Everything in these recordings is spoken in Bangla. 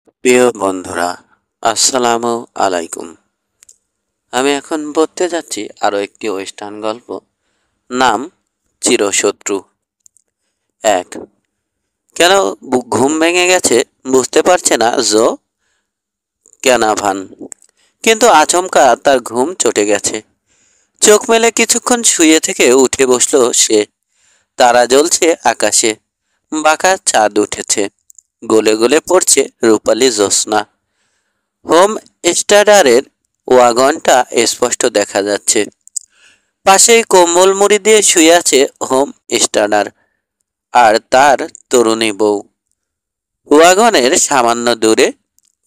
প্রিয় বন্ধুরা, আসসালামু আলাইকুম। আমি এখন বলতে যাচ্ছি আরও একটি ওয়েস্টার্ন গল্প। নাম চিরশত্রু। এক। কেন ঘুম ভেঙে গেছে বুঝতে পারছে না জো ক্যানাভান, কিন্তু আচমকা তার ঘুম চটে গেছে। চোখ মেলে কিছুক্ষণ শুয়ে থেকে উঠে বসলো সে। তারা জ্বলছে আকাশে, বাঁকা চাঁদ উঠেছে, গলে গলে পড়ছে রূপালি জ্যোৎস্না। হোম স্টাডারের ওয়াগনটা স্পষ্ট দেখা যাচ্ছে। পাশেই কম্বল মুড়ি দিয়ে শুয়ে আছে হোম স্টাডার আর তার তরুণী বউ। ওয়াগনের সামান্য দূরে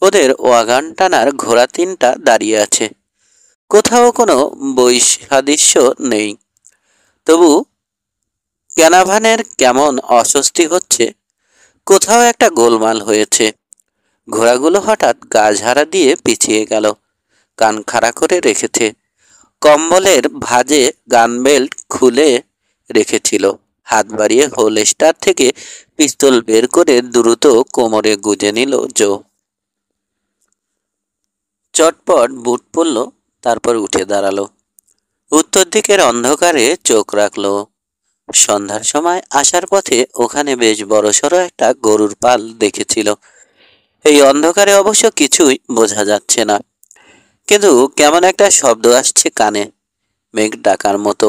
ওদের ওয়াগন টানার ঘোড়া তিনটা দাঁড়িয়ে আছে। কোথাও কোনো বৈসাদৃশ্য নেই, তবু ক্যানাভানের কেমন অস্বস্তি হচ্ছে। কোথাও একটা গোলমাল হয়েছে। ঘোড়াগুলো হঠাৎ গা ঝাড়া দিয়ে পিছিয়ে গেল, কান খাড়া করে রেখেছে। কম্বলের ভাঁজে গানবেল্ট খুলে রেখেছিল। হাত বাড়িয়ে হোলস্টার থেকে পিস্তল বের করে দ্রুত কোমরে গুজে নিল জো। চটপট বুট পরল, তারপর উঠে দাঁড়ালো। উত্তর দিকের অন্ধকারে চোখ রাখল। সন্ধ্যার সময় আসার পথে ওখানে বেশ বড়সড় একটা গরুর পাল দেখেছিল। এই অন্ধকারে অবশ্য কিছুই বোঝা যাচ্ছে না, কিন্তু কেমন একটা শব্দ আসছে কানে, মেঘ ডাকার মতো,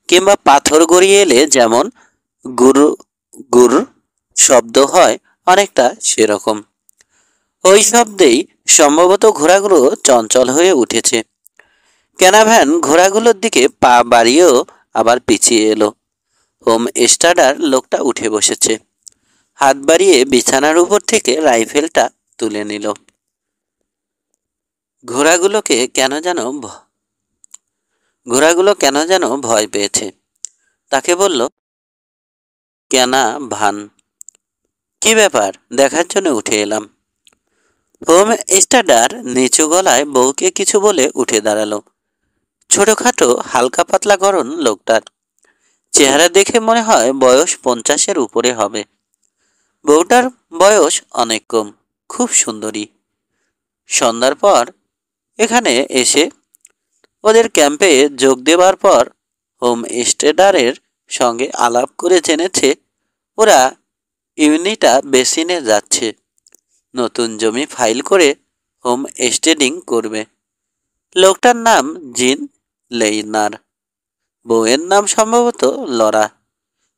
কিংবা পাথর গড়িয়ে এলে যেমন গুর গুর শব্দ হয়, অনেকটা সেরকম। ওই শব্দেই সম্ভবত ঘোড়াগুলো চঞ্চল হয়ে উঠেছে। ক্যানাভ্যান ঘোড়াগুলোর দিকে পা বাড়িয়েও আবার পিছিয়ে এলো। হোম স্টাডার লোকটা উঠে বসেছে। হাত বাড়িয়ে বিছানার উপর থেকে রাইফেলটা তুলে নিল। ঘোড়াগুলোকে কেন যেন ঘোড়াগুলো কেন যেন ভয় পেয়েছে। তাকে বলল, ক্যানা ভান, কি ব্যাপার দেখার জন্য উঠে এলাম। হোম স্টাডার নিচু গলায় বউকে কিছু বলে উঠে দাঁড়ালো। ছোটখাটো হালকা পাতলা গড়ন লোকটার। চেহারা দেখে মনে হয় বয়স 50-এর উপরে হবে। বউটার বয়স অনেক কম, খুব সুন্দরী। সন্ধ্যার পর এখানে এসে ওদের ক্যাম্পে যোগ দেবার পর হোম স্টেডারের সঙ্গে আলাপ করে জেনেছে ওরা ইউনিটা বেসিনে যাচ্ছে। নতুন জমি ফাইল করে হোম স্টেডিং করবে। লোকটার নাম জিন লেইনার, বউয়ের নাম সম্ভবত লরা।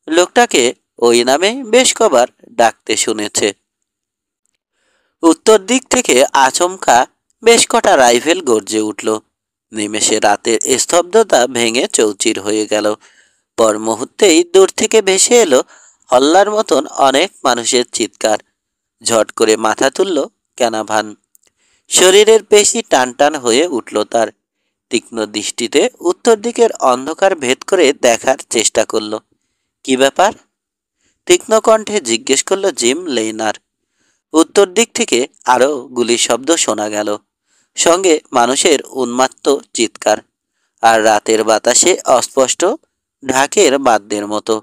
লোকটাকে ওই নামে বেশ কবার ডাকতে শুনেছে। উত্তর দিক থেকে আচমকা বেশ কটা রাইফেল গর্জে উঠল। নিমেষে রাতের স্তব্ধতা ভেঙে চৌচির হয়ে গেল। পর মুহূর্তেই দূর থেকে ভেসে এলো হল্লার মতন অনেক মানুষের চিৎকার। ঝট করে মাথা তুলল ক্যানাভান। শরীরের পেশি টান টান হয়ে উঠল তার। তীক্ষ্ণ দৃষ্টিতে উত্তর দিকের অন্ধকার ভেদ করে দেখার চেষ্টা করল। কি ব্যাপার? তীক্ষ্ণ কণ্ঠে জিজ্ঞেস করল জিম লেইনার। উত্তর দিক থেকে আরও গুলির শব্দ শোনা গেল, সঙ্গে মানুষের উন্মাত্ত চিৎকার। আর রাতের বাতাসে অস্পষ্ট ঢাকের বাদ্যের মতো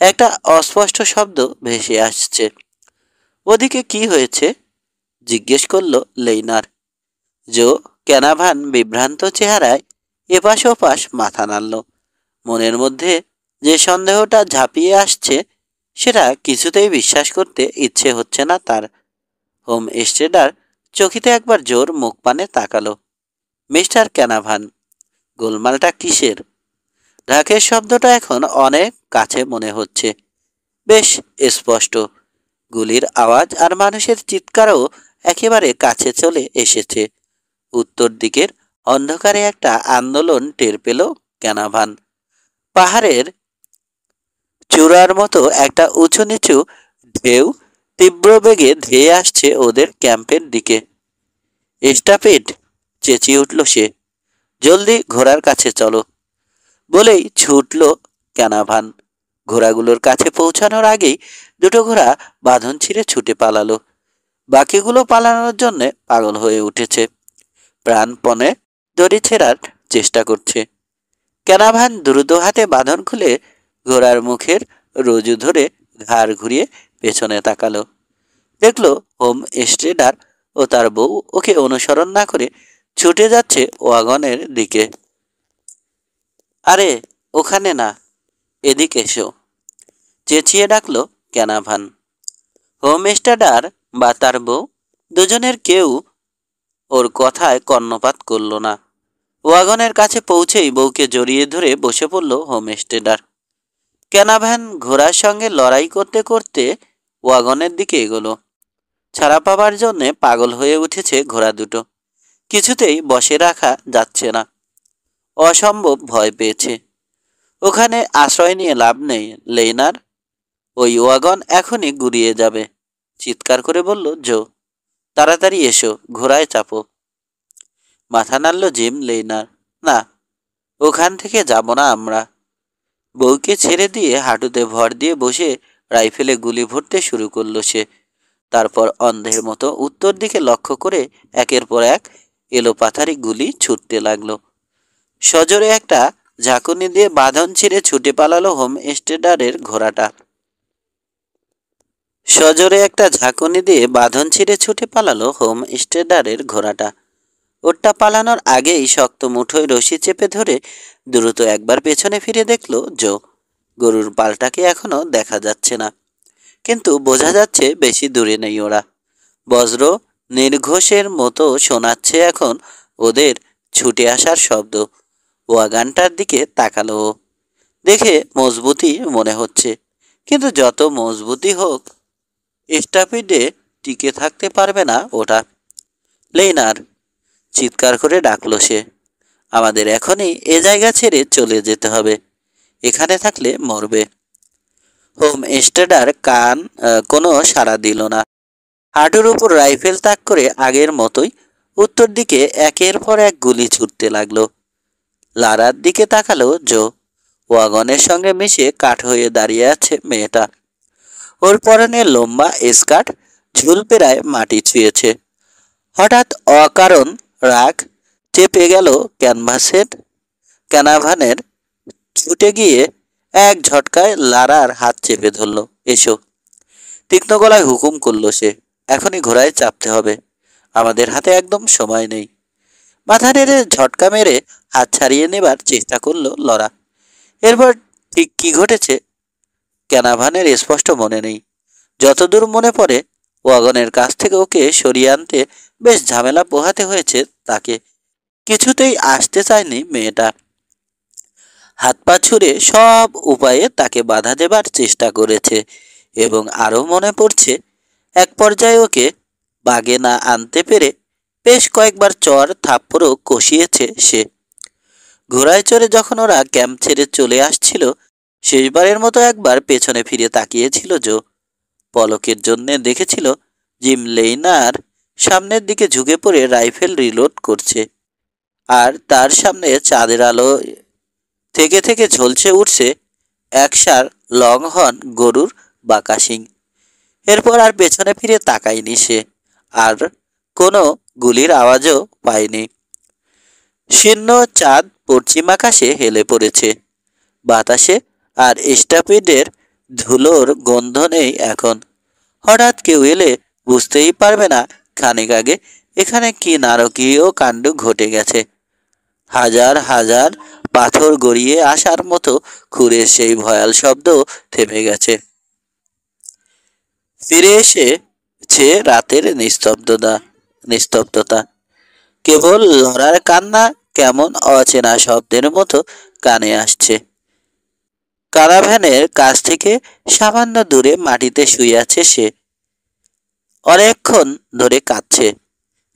একটা অস্পষ্ট শব্দ ভেসে আসছে। ওদিকে কি হয়েছে? জিজ্ঞেস করল লেইনার। জো ক্যানাভান বিভ্রান্ত চেহারায় এপাশ ওপাশ মাথা নাড়ল। মনের মধ্যে যে সন্দেহটা ঝাঁপিয়ে আসছে সেটা কিছুতেই বিশ্বাস করতে ইচ্ছে হচ্ছে না তার। হোম স্টেডার চকিতে একবার জোর মুখ পানে তাকালো। মিস্টার ক্যানাভান, গোলমালটা কিসের? ঢাকের শব্দটা এখন অনেক কাছে মনে হচ্ছে, বেশ স্পষ্ট। গুলির আওয়াজ আর মানুষের চিৎকারও একেবারে কাছে চলে এসেছে। উত্তর দিকের অন্ধকারে একটা আন্দোলন টের পেল ক্যানাভান। পাহাড়ের চূড়ার মতো একটা উঁচু নিচু ঢেউ তীব্র বেগে ধেয়ে আসছে ওদের ক্যাম্পের দিকে। স্টাপিড, চেঁচিয়ে উঠল সে। জলদি ঘোড়ার কাছে চলো, বলেই ছুটল ক্যানাভান। ঘোড়াগুলোর কাছে পৌঁছানোর আগেই দুটো ঘোড়া বাঁধন ছিঁড়ে ছুটে পালালো। বাকিগুলো পালানোর জন্যে পাগল হয়ে উঠেছে, প্রাণপণে দড়ি ছেঁড়ার চেষ্টা করছে। ক্যানাভান দ্রুত হাতে বাঁধন খুলে ঘোড়ার মুখের রজু ধরে ঘাড় ঘুরিয়ে পেছনে তাকালো। দেখলো হোম স্টেডার ও তার বউ ওকে অনুসরণ না করে ছুটে যাচ্ছে ওয়াগনের দিকে। আরে ওখানে না, এদিকে এসো, চেঁচিয়ে ডাকলো ক্যানাভান। হোম স্টেডার বা তার বউ দুজনের কেউ ওর কথায় কর্ণপাত করল না। ওয়াগনের কাছে পৌঁছেই বউকে জড়িয়ে ধরে বসে পড়ল হোম স্টেডার। ক্যানাভান ঘোড়ার সঙ্গে লড়াই করতে করতে ওয়াগনের দিকে এগোলো। ছাড়া পাবার জন্যে পাগল হয়ে উঠেছে ঘোড়া দুটো। কিছুতেই বসে রাখা যাচ্ছে না, অসম্ভব ভয় পেয়েছে। ওখানে আশ্রয় নিয়ে লাভ নেই লেইনার, ওই ওয়াগন এখনই গুড়িয়ে যাবে। চিৎকার করে বলল জো, তাড়াতাড়ি এসো, ঘোড়ায় চাপো। মাথা নাড়ল জিম লেইনার। না, ওখান থেকে যাব না আমরা। বউকে ছেড়ে দিয়ে হাঁটুতে ভর দিয়ে বসে রাইফেলে গুলি ভরতে শুরু করলো সে। তারপর অন্ধের মতো উত্তর দিকে লক্ষ্য করে একের পর এক এলোপাথারি গুলি ছুটতে লাগলো। সজোরে একটা ঝাঁকুনি দিয়ে বাঁধন ছিঁড়ে ছুটে পালালো হোম স্টেডারের ঘোড়াটা। সজোরে একটা ঝাঁকুনি দিয়ে বাঁধন ছিঁড়ে ছুটে পালালো হোম স্টেডারের ঘোড়াটা। ওরটা পালানোর আগেই শক্ত মুঠোয় রশি চেপে ধরে দ্রুত একবার পেছনে ফিরে দেখলো জো। গরুর পালটাকে এখনো দেখা যাচ্ছে না, কিন্তু বোঝা যাচ্ছে বেশি দূরে নেই ওরা। বজ্র নির্ঘোষের মতো শোনাচ্ছে এখন ওদের ছুটে আসার শব্দ। ওয়াগানটার দিকে তাকালো ও। দেখে মজবুতি মনে হচ্ছে, কিন্তু যত মজবুতি হোক স্টাপিডে টিকে থাকতে পারবে না ওটা। লেইনার, চিৎকার করে ডাকলো সে, আমাদের এখনই এ জায়গা ছেড়ে চলে যেতে হবে, এখানে থাকলে মরবে। হোম স্টেডার কোনো সাড়া দিল না। হাঁটুর উপর রাইফেল তাক করে আগের মতোই উত্তর দিকে একের পর এক গুলি ছুটতে লাগলো। লারার দিকে তাকালো জো। ওয়াগনের সঙ্গে মিশে কাঠ হয়ে দাঁড়িয়ে আছে মেয়েটা। ওর পরনে লম্বা স্কার্ট ঝুল পেরায় মাটি ছুঁয়েছে। হঠাৎ অকারণ রাগ চেপে গেল ক্যানাভানের। ছুটে গিয়ে এক ঝটকায় লারার হাত চেপে ধরল। এসো, তীক্ষ্ণ গলায় হুকুম করল সে, এখনই ঘোড়ায় চাপতে হবে, আমাদের হাতে একদম সময় নেই। মাথা নেড়ে ঝটকা মেরে হাত ছাড়িয়ে নেবার চেষ্টা করলো লরা। এরপর ঠিক কি ঘটেছে ক্যানাভানের স্পষ্ট মনে নেই। যতদূর মনে পড়ে ওয়াগনের কাছ থেকে ওকে সরিয়ে আনতে বেশ ঝামেলা পোহাতে হয়েছে তাকে। কিছুতেই আসতে চায়নি মেয়েটা। হাত পা ছুঁড়ে সব উপায়ে তাকে বাধা দেবার চেষ্টা করেছে, এবং আরও মনে পড়ছে এক পর্যায়ে ওকে বাগে না আনতে পেরে বেশ কয়েকবার চর থাপ্পড়ও কষিয়েছে সে। ঘোড়ায় চড়ে যখন ওরা ক্যাম্প ছেড়ে চলে আসছিল, শেষবারের মতো একবার পেছনে ফিরে তাকিয়েছিল জো। পলকের জন্যে দেখেছিল জিম লেইনার সামনের দিকে ঝুঁকে পড়ে রাইফেল রিলোড করছে, আর তার সামনে চাঁদের আলো থেকে থেকে ঝলসে উঠছে একসার লংহর্ন গরুর বাঁকা শিং। এরপর আর পেছনে ফিরে তাকায়নি সে, আর কোনো গুলির আওয়াজও পায়নি। শীর্ণ চাঁদ পশ্চিম আকাশে হেলে পড়েছে। বাতাসে আর স্টাপিডের ধুলোর গন্ধ নেই এখন। হঠাৎ কেউ এলে বুঝতেই পারবে না খানিক আগে এখানে কি নারকীয় কাণ্ড ঘটে গেছে। হাজার হাজার পাথর গড়িয়ে আসার মতো খুঁড়ে সেই ভয়াল শব্দ থেমে গেছে। ফিরে এসেছে রাতের নিস্তব্ধতা। কেবল লড়ার কান্না কেমন অচেনা শব্দের মতো কানে আসছে। কারাভ্যানের কাছ থেকে সামান্য দূরে মাটিতে শুয়ে আছে সে। অনেকক্ষণ ধরে কাঁদছে।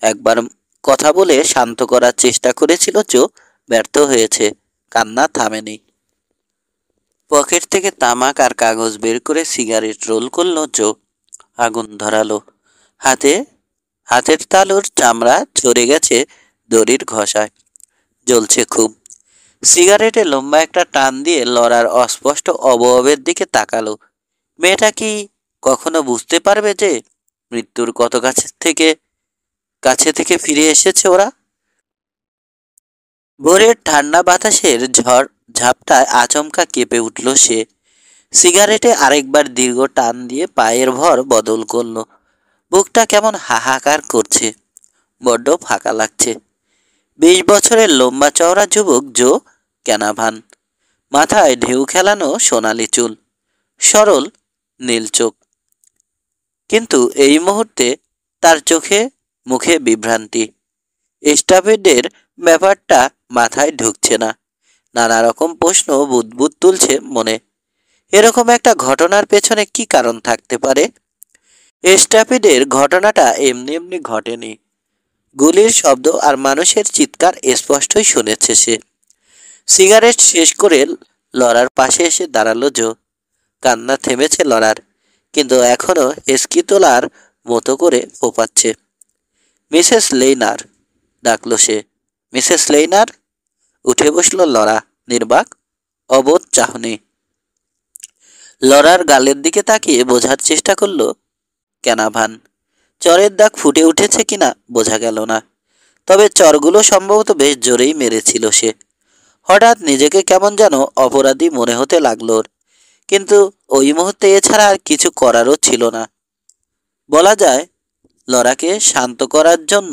একবার কথা বলে শান্ত করার চেষ্টা করেছিল জো, ব্যর্থ হয়েছে, কান্না থামেনি। পকেট থেকে তামাক আর কাগজ বের করে সিগারেট রোল করলো জো। আগুন ধরালো। হাতের তালুর চামড়া ঝরে গেছে দড়ির ঘষায়, জ্বলছে খুব। সিগারেটে লম্বা একটা টান দিয়ে লড়ার অস্পষ্ট অবয়বের দিকে তাকালো। মেয়েটা কি কখনো বুঝতে পারবে যে মৃত্যুর কত কাছে থেকে ফিরে এসেছে ওরা? ভোরের ঠান্ডা বাতাসের ঝড় ঝাপটায় আচমকা কেঁপে উঠল সে। সিগারেটে আরেকবার দীর্ঘ টান দিয়ে পায়ের ভর বদল করলো। বুকটা কেমন হাহাকার করছে, বড্ড ফাঁকা লাগছে। 20 বছরের লম্বা চওড়া যুবক জো ক্যানাভান, মাথায় ঢেউ খেলানো সোনালি চুল, সরল নীল চোখ। কিন্তু এই মুহূর্তে তার চোখে মুখে বিভ্রান্তি। স্টাফেডের ব্যাপারটা মাথায় ঢুকছে না। নানা রকম প্রশ্ন বুদবুদ তুলছে মনে। এরকম একটা ঘটনার পেছনে কি কারণ থাকতে পারে? স্টাফেডের ঘটনাটা এমনি এমনি ঘটেনি। গুলির শব্দ আর মানুষের চিৎকার স্পষ্টই শুনেছে সে। সিগারেট শেষ করে লরার পাশে এসে দাঁড়ালো জো। কান্না থেমেছে লরার, কিন্তু এখনো হেসকি তোলার মতো করে ফোপাচ্ছে। মিসেস লেইনার, ডাকলো সে। মিসেস লেইনার। উঠে বসল লরা, নির্বাক অবোধ চাহনি। লরার গালের দিকে তাকিয়ে বোঝার চেষ্টা করলো ক্যানাভান। চরের দাগ ফুটে উঠেছে কিনা বোঝা গেল না, তবে চরগুলো সম্ভবত বেশ জোরেই মেরেছিল সে। হঠাৎ নিজেকে কেমন যেন অপরাধী মনে হতে লাগলো ওর। কিন্তু ওই মুহূর্তে এছাড়া আর কিছু করারও ছিল না। বলা যায় লরাকে শান্ত করার জন্য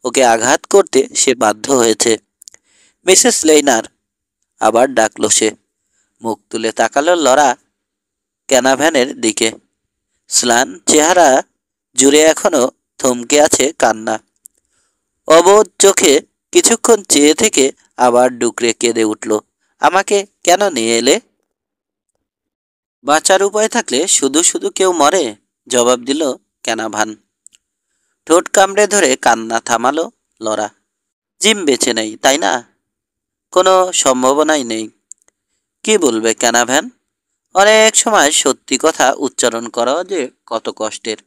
ওকে আঘাত করতে সে বাধ্য হয়েছে। মিসেস লেইনার, আবার ডাকলো সে। মুখ তুলে তাকালো লরা ক্যানাভ্যানের দিকে। স্লান চেহারা জুড়ে এখনো থমকে আছে কান্না। অবোধ চোখে কিছুক্ষণ চেয়ে থেকে আবার ডুকরে কেঁদে উঠল। আমাকে কেন নিয়ে এলে? বাঁচার উপায় থাকলে শুধু শুধু কেউ মরে, জবাব দিল ক্যানাভান। ঠোঁট কামড়ে ধরে কান্না থামালো লরা। জিম বেঁচে নেই, তাই না? কোনো সম্ভাবনাই নেই। কি বলবে ক্যানাভ্যান? অনেক সময় সত্যি কথা উচ্চারণ করাও যে কত কষ্টের।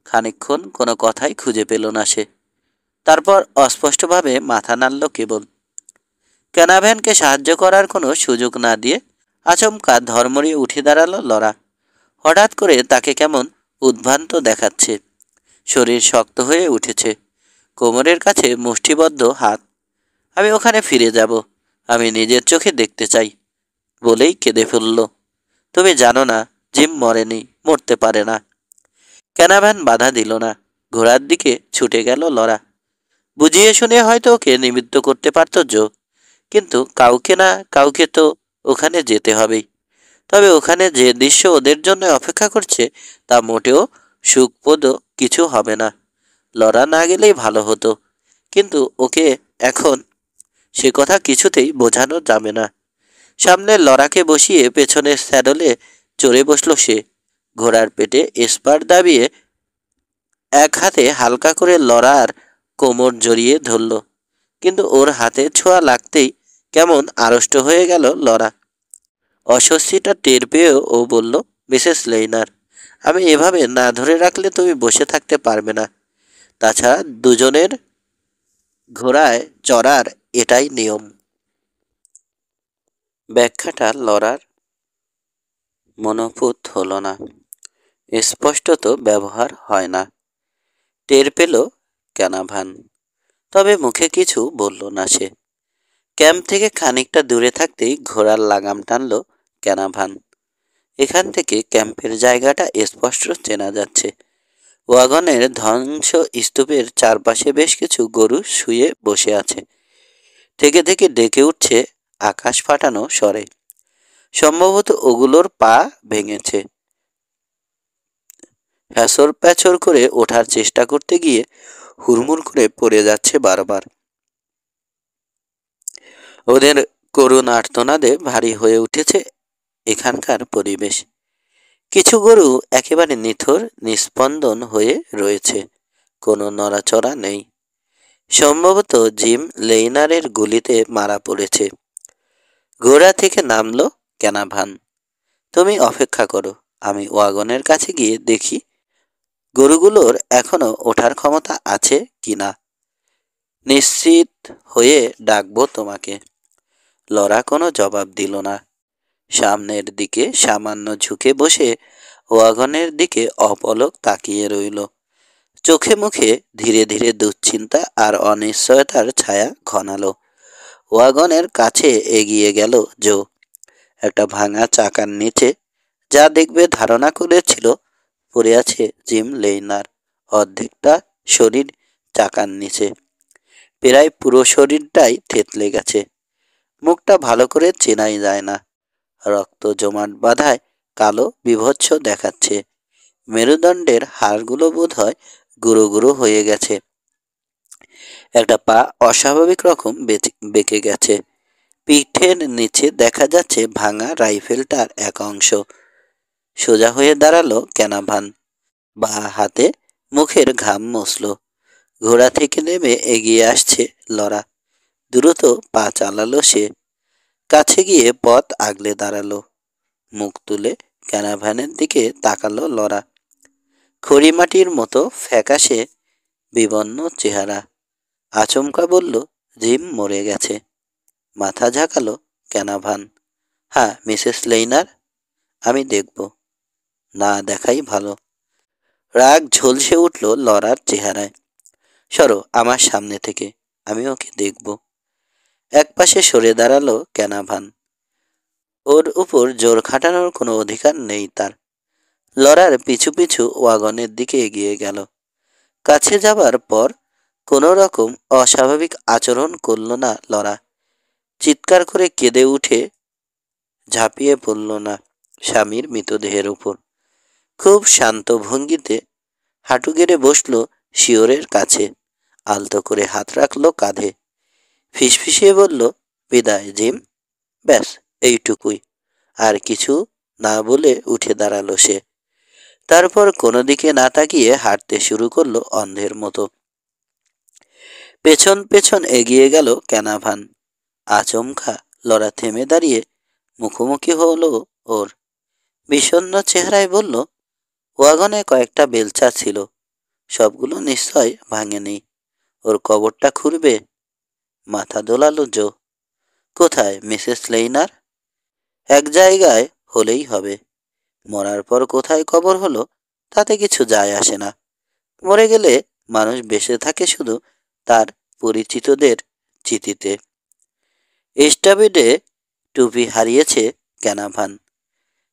খানিকক্ষণ কোনো কথাই খুঁজে পেল না সে। তারপর অস্পষ্টভাবে মাথা নাড়ল কেবল। ক্যানাভ্যানকে সাহায্য করার কোনো সুযোগ না দিয়ে আচমকা ধর্মড়িয়ে উঠে দাঁড়ালো লরা। হঠাৎ করে তাকে কেমন উদ্ভ্রান্ত দেখাচ্ছে। শরীর শক্ত হয়ে উঠেছে, কোমরের কাছে মুষ্টিবদ্ধ হাত। আমি ওখানে ফিরে যাব, আমি নিজের চোখে দেখতে চাই বলেই কেঁদে ফেলল। তুমি জানো না, জিম মরেনি, মরতে পারে না। ক্যানাভ্যান বাধা দিল না। ঘোড়ার দিকে ছুটে গেল লরা। বুঝিয়ে শুনে হয়তো ওকে নিমিত্ত করতে পারত জো, কিন্তু কাউকে না কাউকে তো ওখানে যেতে হবেই। তবে ওখানে যে দৃশ্য ওদের জন্য অপেক্ষা করছে তা মোটেও সুখপ্রদ কিছু হবে না। লরা না গেলেই ভালো হতো, কিন্তু ওকে এখন সে কথা কিছুতেই বোঝানো যাবে না। সামনে লরাকে বসিয়ে পেছনের স্যাডলে চড়ে বসল সে। ঘোড়ার পেটে স্পার দাবিয়ে এক হাতে হালকা করে লরার কোমর জড়িয়ে ধরল। কিন্তু ওর হাতে ছোঁয়া লাগতেই কেমন আড়ষ্ট হয়ে গেল লরা। অস্বস্তিটা টের পেয়েও ও বলল, মিসেস লেইনার, আমি এভাবে না ধরে রাখলে তুমি বসে থাকতে পারবে না। তাছাড়া দুজনের ঘোড়ায় চড়ার এটাই নিয়ম। ব্যাখ্যাটা লরার মনোপুত হলো না। স্পষ্টত ব্যবহার হয় না, টের পেল ক্যানাভান। তবে মুখে কিছু বলল না সে। ক্যাম্প থেকে খানিকটা দূরে থাকতেই ঘোড়ার লাগাম টানল ক্যানাভান। এখান থেকে ক্যাম্পের জায়গাটা স্পষ্ট চেনা যাচ্ছে। ওয়াগনের ধ্বংস স্তূপের চারপাশে বেশ কিছু গরু শুয়ে বসে আছে। থেকে থেকে ডেকে উঠছে আকাশ ফাটানো স্বরে। সম্ভবত ওগুলোর পা ভেঙেছে। হ্যাঁচর প্যাচর করে ওঠার চেষ্টা করতে গিয়ে হুড়মুড় করে পড়ে যাচ্ছে বারবার। ওদের করুণ আর্তনাদে ভারী হয়ে উঠেছে এখানকার পরিবেশ। কিছু গরু একেবারে নিথর নিস্পন্দন হয়ে রয়েছে, কোনো নড়াচড়া নেই। সম্ভবত জিম লেইনারের গুলিতে মারা পড়েছে। ঘোড়া থেকে নামলো ক্যানাভান। তুমি অপেক্ষা করো, আমি ওয়াগনের কাছে গিয়ে দেখি গরুগুলোর এখনো ওঠার ক্ষমতা আছে কিনা। নিশ্চিত হয়ে ডাকবো তোমাকে। লরা কোনো জবাব দিল না। সামনের দিকে সামান্য ঝুঁকে বসে ওয়াগনের দিকে অপলক তাকিয়ে রইল। চোখে মুখে ধীরে ধীরে দুশ্চিন্তা আর অনিশ্চয়তার ছায়া ঘনালো। ওয়াগনের কাছে এগিয়ে গেল জো। একটা ভাঙা চাকার নিচে যা দেখবে ধারণা করেছিল পড়ে আছে জিম লেইনার, অর্ধেকটা শরীর চাকার নিচে, প্রায় পুরো শরীরটাই থেতলে গেছে। মুখটা ভালো করে চেনাই যায় না, রক্ত জমাট বাঁধায় কালো বিভৎস দেখাচ্ছে। মেরুদণ্ডের হাড়গুলো বোধ হয় গুঁড়ো গুঁড়ো হয়ে গেছে। একটা পা অস্বাভাবিক রকম বেঁকে গেছে। পিঠের নিচে দেখা যাচ্ছে ভাঙা রাইফেলটার এক অংশ। সোজা হয়ে দাঁড়ালো ক্যানাভান, বা হাতে মুখের ঘাম মুছল। ঘোড়া থেকে নেমে এগিয়ে আসছে লরা। দ্রুত পা চালালো সে। কাছে গিয়ে পথ আগলে দাঁড়ালো। মুখ তুলে ক্যানাভানের দিকে তাকালো লরা। খড়িমাটির মতো ফ্যাকাশে বিবর্ণ চেহারা। আচমকা বলল, জিম মরে গেছে। মাথা ঝাঁকালো ক্যানাভান। হ্যাঁ মিসেস লেইনার, আমি দেখব। না দেখাই ভালো। রাগ ঝলসে উঠল লরার চেহারায়। সরো আমার সামনে থেকে, আমি ওকে দেখব। একপাশে সরে দাঁড়ালো ক্যানাভান। ওর উপর জোর খাটানোর কোনো অধিকার নেই তার। লরার পিছু পিছু ওয়াগনের দিকে এগিয়ে গেল। কাছে যাবার পর কোনো রকম অস্বাভাবিক আচরণ করল না লরা। চিৎকার করে কেঁদে উঠে ঝাঁপিয়ে পড়ল না স্বামীর মৃতদেহের উপর। খুব শান্ত ভঙ্গিতে হাঁটু গেড়ে বসল শিয়রের কাছে। আলতো করে হাত রাখল কাঁধে। ফিসফিসিয়ে বলল, বিদায় জিম। ব্যাস এইটুকুই। আর কিছু না বলে উঠে দাঁড়ালো সে। তারপর কোনো দিকে না তাকিয়ে হাঁটতে শুরু করলো অন্ধের মতো। পেছন পেছন এগিয়ে গেল ক্যানাভান। আচমকা লরা থেমে দাঁড়িয়ে মুখোমুখি হলো ওর। বিষণ্ণ চেহারায় বলল, ওয়াগনে কয়েকটা বেলচা ছিল, সবগুলো নিশ্চয় ভাঙেনি। ওর কবরটা খুঁড়বে? মাথা দোলালো জো। কোথায় মিসেস লেইনার? এক জায়গায় হলেই হবে। মরার পর কোথায় কবর হলো তাতে কিছু যায় আসে না। মরে গেলে মানুষ বেঁচে থাকে শুধু তার পরিচিতদের চিতিতে। স্টাবিডে টুপি হারিয়েছে ক্যানাভান।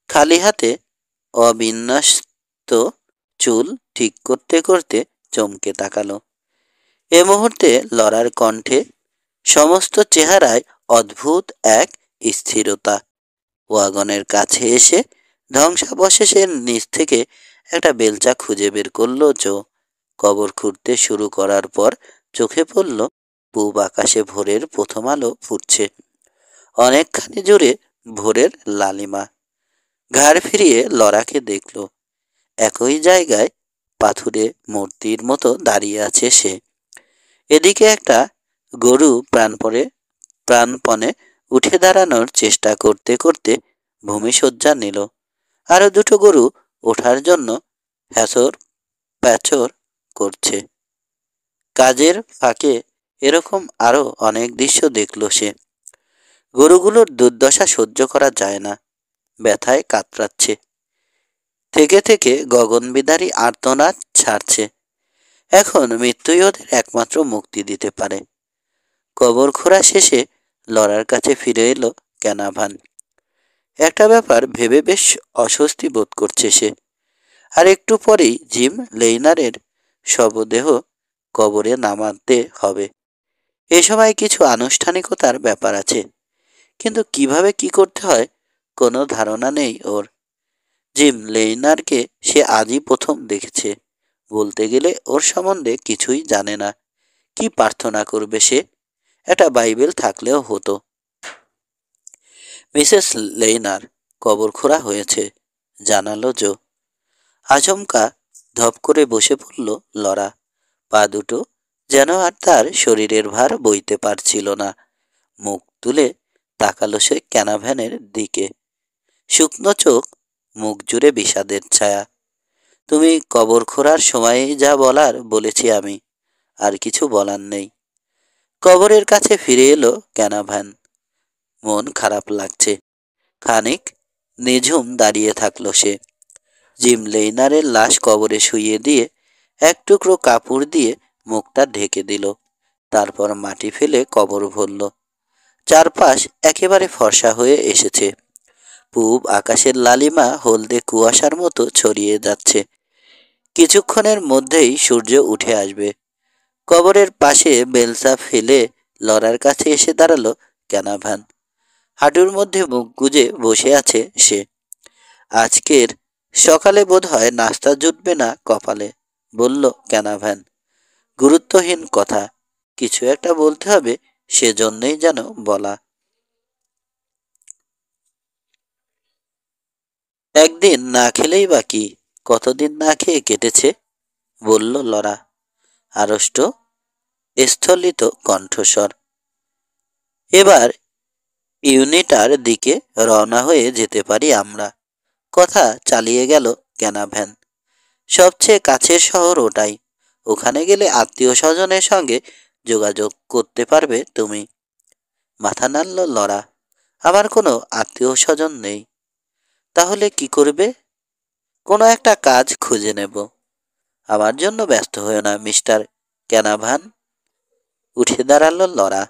খালি হাতে অবিন্যস্ত চুল ঠিক করতে করতে চমকে তাকালো। এ মুহূর্তে লরার কণ্ঠে, সমস্ত চেহারায় অদ্ভুত এক স্থিরতা। ওয়াগনের কাছে এসে ধ্বংসাবশেষের নিচ থেকে একটা বেলচা খুঁজে বের করল জো। কবর খুঁড়তে শুরু করার পর চোখে পড়ল পূব আকাশে ভোরের প্রথম আলো ফুটছে। অনেকখানি জুড়ে ভোরের লালিমা। ঘাড় ফিরিয়ে লরাকে দেখল। একই জায়গায় পাথুরে মূর্তির মতো দাঁড়িয়ে আছে সে। এদিকে একটা গরু প্রাণপণে উঠে দাঁড়ানোর চেষ্টা করতে করতে ভূমিশয্যা নিল। আরো দুটো গরু ওঠার জন্য হ্যাচর প্যাচর করছে। কাজের ফাঁকে এরকম আরো অনেক দৃশ্য দেখল সে। গরুগুলোর দুর্দশা সহ্য করা যায় না, ব্যথায় কাতরাচ্ছে। থেকে থেকে গগনবিদারী আর্তনাদ ছাড়ছে। এখন মৃত্যুই ওদের একমাত্র মুক্তি দিতে পারে। কবর খোঁড়া শেষে লরার কাছে ফিরে এলো ক্যানাভান। একটা ব্যাপার ভেবে বেশ অস্বস্তি বোধ করছে সে। আর একটু পরেই জিম লেইনারের শবদেহ কবরে নামাতে হবে। এ সময় কিছু আনুষ্ঠানিকতার ব্যাপার আছে, কিন্তু কিভাবে কি করতে হয় কোনো ধারণা নেই ওর। জিম লেইনারকে সে আজই প্রথম দেখেছে। বলতে গেলে ওর সম্বন্ধে কিছুই জানে না। কি প্রার্থনা করবে সে? একটা বাইবেল থাকলেও হতো। মিসেস লেইনার কবর খোঁড়া হয়েছে, জানালো জো। আচমকা ধপ করে বসে পড়ল লরা। পা দুটো যেন আর তার শরীরের ভার বইতে পারছিল না। মুখ তুলে তাকালো সে ক্যানাভানের দিকে। শুকনো চোখ, মুখ জুড়ে বিষাদের ছায়া। তুমি কবর খোঁড়ার সময়েই যা বলার বলেছি আমি, আর কিছু বলার নেই। কবরের কাছে ফিরে এলো ক্যানাভান। মন খারাপ লাগছে। খানিক নিঝুম দাঁড়িয়ে থাকলো সে। জিম লেইনারের লাশ কবরে শুইয়ে দিয়ে এক টুকরো কাপড় দিয়ে মুখটা ঢেকে দিল। তারপর মাটি ফেলে কবর ভরল। চারপাশ একেবারে ফর্সা হয়ে এসেছে। পূব আকাশের লালিমা হলদে কুয়াশার মতো ছড়িয়ে যাচ্ছে। কিছুক্ষণের মধ্যেই সূর্য উঠে আসবে। কবরের পাশে বেলচা ফেলে লরার কাছে এসে দাঁড়ালো ক্যানাভান। হাঁটুর মধ্যে মুখ গুজে বসে আছে সে। আজকের সকালে বোধহয় নাস্তা জুটবে না কপালে, বলল ক্যানাভান। গুরুত্বহীন কথা, কিছু একটা বলতে হবে, সেজন্যই যেন বলা। একদিন না খেলেই বা কি, কতদিন না খেয়ে কেটেছে, বলল লরা। আড়ষ্ট স্থলিত কণ্ঠস্বর। এবার ইউনিটার দিকে রওনা হয়ে যেতে পারি আমরা, কথা চালিয়ে গেল ক্যানাভান। সবচেয়ে কাছের শহর ওটাই, ওখানে গেলে আত্মীয় স্বজনের সঙ্গে যোগাযোগ করতে পারবে তুমি। মাথা নাড়ল লরা। আমার কোনো আত্মীয় স্বজন নেই। তাহলে কি করবে? কোনো একটা কাজ খুঁজে নেব। আমার জন্য ব্যস্ত হয়েও না মিস্টার ক্যানাভান। উঠে দাঁড়ালো লরা।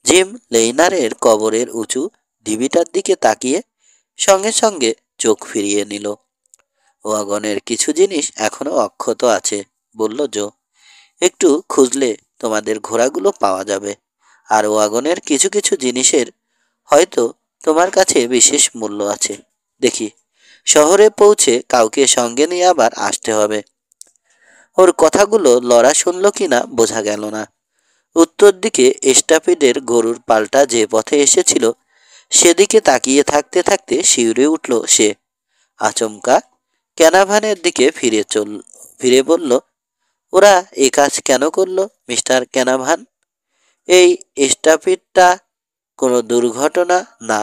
জিম লেইনারের কবরের উঁচু ঢিবিটার দিকে তাকিয়ে সঙ্গে সঙ্গে চোখ ফিরিয়ে নিল। ওয়াগনের কিছু জিনিস এখনো অক্ষত আছে, বলল জো। একটু খুঁজলে তোমাদের ঘোড়াগুলো পাওয়া যাবে। আর ওয়াগনের কিছু কিছু জিনিসের হয়তো তোমার কাছে বিশেষ মূল্য আছে। দেখি, শহরে পৌঁছে কাউকে সঙ্গে নিয়ে আবার আসতে হবে। ওর কথাগুলো লরা শুনল কিনা বোঝা গেল না। উত্তর দিকে স্টাপিডের গরুর পালটা যে পথে এসেছিল সেদিকে তাকিয়ে থাকতে থাকতে শিউরে উঠল সে। আচমকা ক্যানাভানের দিকে ফিরে বলল, ওরা এ কাজ কেন করলো মিস্টার ক্যানাভান? এই স্টাপিডটা কোনো দুর্ঘটনা না,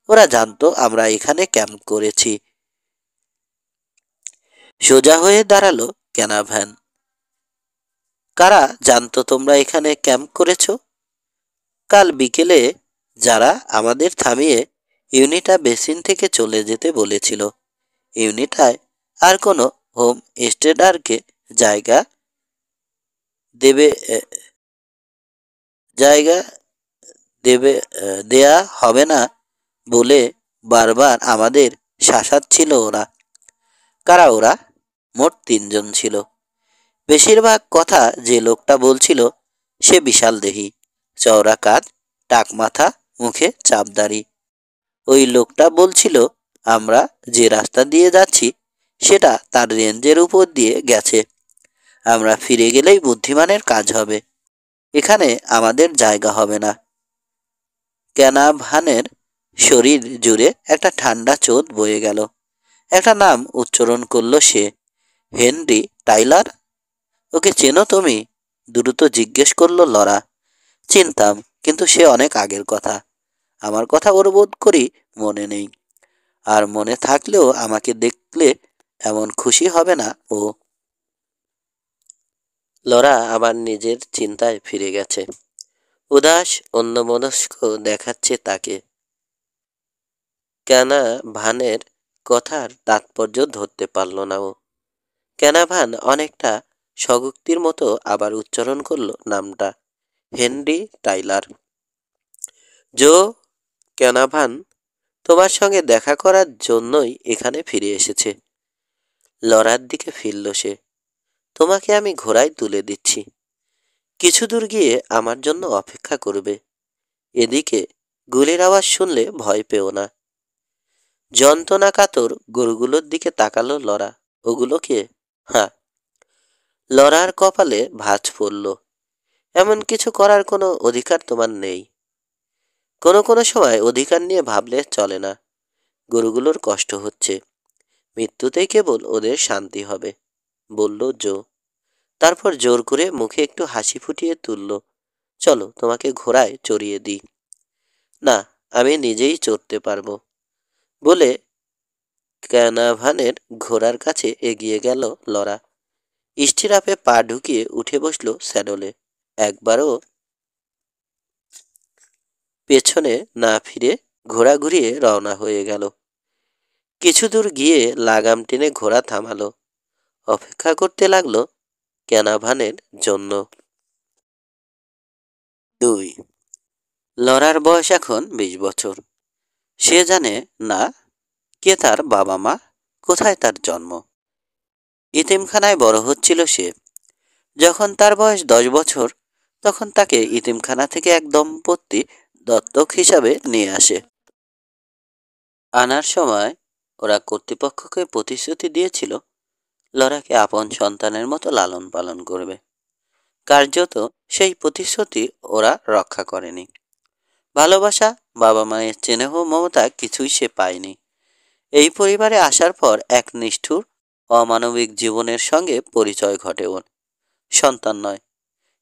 ওরা জানতো আমরা এখানে ক্যাম্প করেছি। সোজা হয়ে দাঁড়ালো ক্যানাভান। কারা জানতো তোমরা এখানে ক্যাম্প করেছো? কাল বিকেলে যারা আমাদের থামিয়ে ইউনিটা বেসিন থেকে চলে যেতে বলেছিল। ইউনিটায় আর কোনো হোম স্টেডারকে জায়গা দেবে জায়গা দেবে দেয়া হবে না বলে বারবার আমাদের শাসাচ্ছিল ওরা। কারা ওরা? মোট 3 জন ছিল। বেশিরভাগ কথা যে লোকটা বলছিল সে বিশাল দেহী, চওড়া কাঁধ, টাক মাথা, মুখে চাপদাড়ি। ওই লোকটা বলছিল আমরা যে রাস্তা দিয়ে যাচ্ছি সেটা তার রেঞ্জের উপর দিয়ে গেছে। আমরা ফিরে গেলেই বুদ্ধিমানের কাজ হবে, এখানে আমাদের জায়গা হবে না। ক্যানাভানের শরীর জুড়ে একটা ঠান্ডা চোদ বয়ে গেল। একটা নাম উচ্চারণ করল সে। Henry Tyler? ওকে চেনো তুমি? দ্রুত জিজ্ঞেস করলো লরা। চিনতাম, কিন্তু সে অনেক আগের কথা। আমার কথা ওর বোধ করি মনে নেই। আর মনে থাকলেও আমাকে দেখলে এমন খুশি হবে না ও। লরা আবার নিজের চিন্তায় ফিরে গেছে। উদাস অন্যমনস্ক দেখাচ্ছে তাকে। ক্যানাভানের কথার তাৎপর্য ধরতে পারল না ও। ক্যানাভান অনেকটা স্বগোক্তির মতো আবার উচ্চারণ করলো নামটা। Henry Tyler. জো, ক্যানাভান তোমার সঙ্গে দেখা করার জন্যই এখানে ফিরে এসেছে। লরার দিকে ফিরল সে। তোমাকে আমি ঘোড়ায় তুলে দিচ্ছি। কিছু দূর গিয়ে আমার জন্য অপেক্ষা করবে। এদিকে গুলির আওয়াজ শুনলে ভয় পেও না। যন্ত্রণা কাতর গরুগুলোর দিকে তাকালো লরা। ওগুলো কে? হ্যাঁ। লরার কপালে ভাঁজ পড়ল। এমন কিছু করার কোনো অধিকার তোমার নেই। কোনো কোনো সময় অধিকার নিয়ে ভাবলে চলে না। গরুগুলোর কষ্ট হচ্ছে, মৃত্যুতেই কেবল ওদের শান্তি হবে, বলল জো। তারপর জোর করে মুখে একটু হাসি ফুটিয়ে তুলল। চলো তোমাকে ঘোড়ায় চড়িয়ে দিই। না, আমি নিজেই চড়তে পারবো, বলে ক্যানাভানের ঘোড়ার কাছে এগিয়ে গেল লরা। স্টিরাপে পা ঢুকিয়ে উঠে বসল স্যাডলে। একবারও পেছনে না ফিরে ঘোড়া ঘুরিয়ে রওনা হয়ে গেল। কিছু দূর গিয়ে লাগাম টেনে ঘোড়া থামালো। অপেক্ষা করতে লাগলো ক্যানাভানের জন্য। 2 লরার বয়স এখন 20 বছর। সে জানে না কে তার বাবা মা, কোথায় তার জন্ম। ইতিমখানায় বড় হচ্ছিল সে। যখন তার বয়স 10 বছর, তখন তাকে ইতিমখানা থেকে এক দম্পতি দত্তক হিসাবে নিয়ে আসে। আনার সময় ওরা কর্তৃপক্ষকে প্রতিশ্রুতি দিয়েছিল লরাকে আপন সন্তানের মতো লালন পালন করবে। কার্যত সেই প্রতিশ্রুতি ওরা রক্ষা করেনি। ভালোবাসা, বাবা মায়ের স্নেহ মমতা কিছুই সে পায়নি। এই পরিবারে আসার পর এক নিষ্ঠুর অমানবিক জীবনের সঙ্গে পরিচয় ঘটে ওর। সন্তান নয়,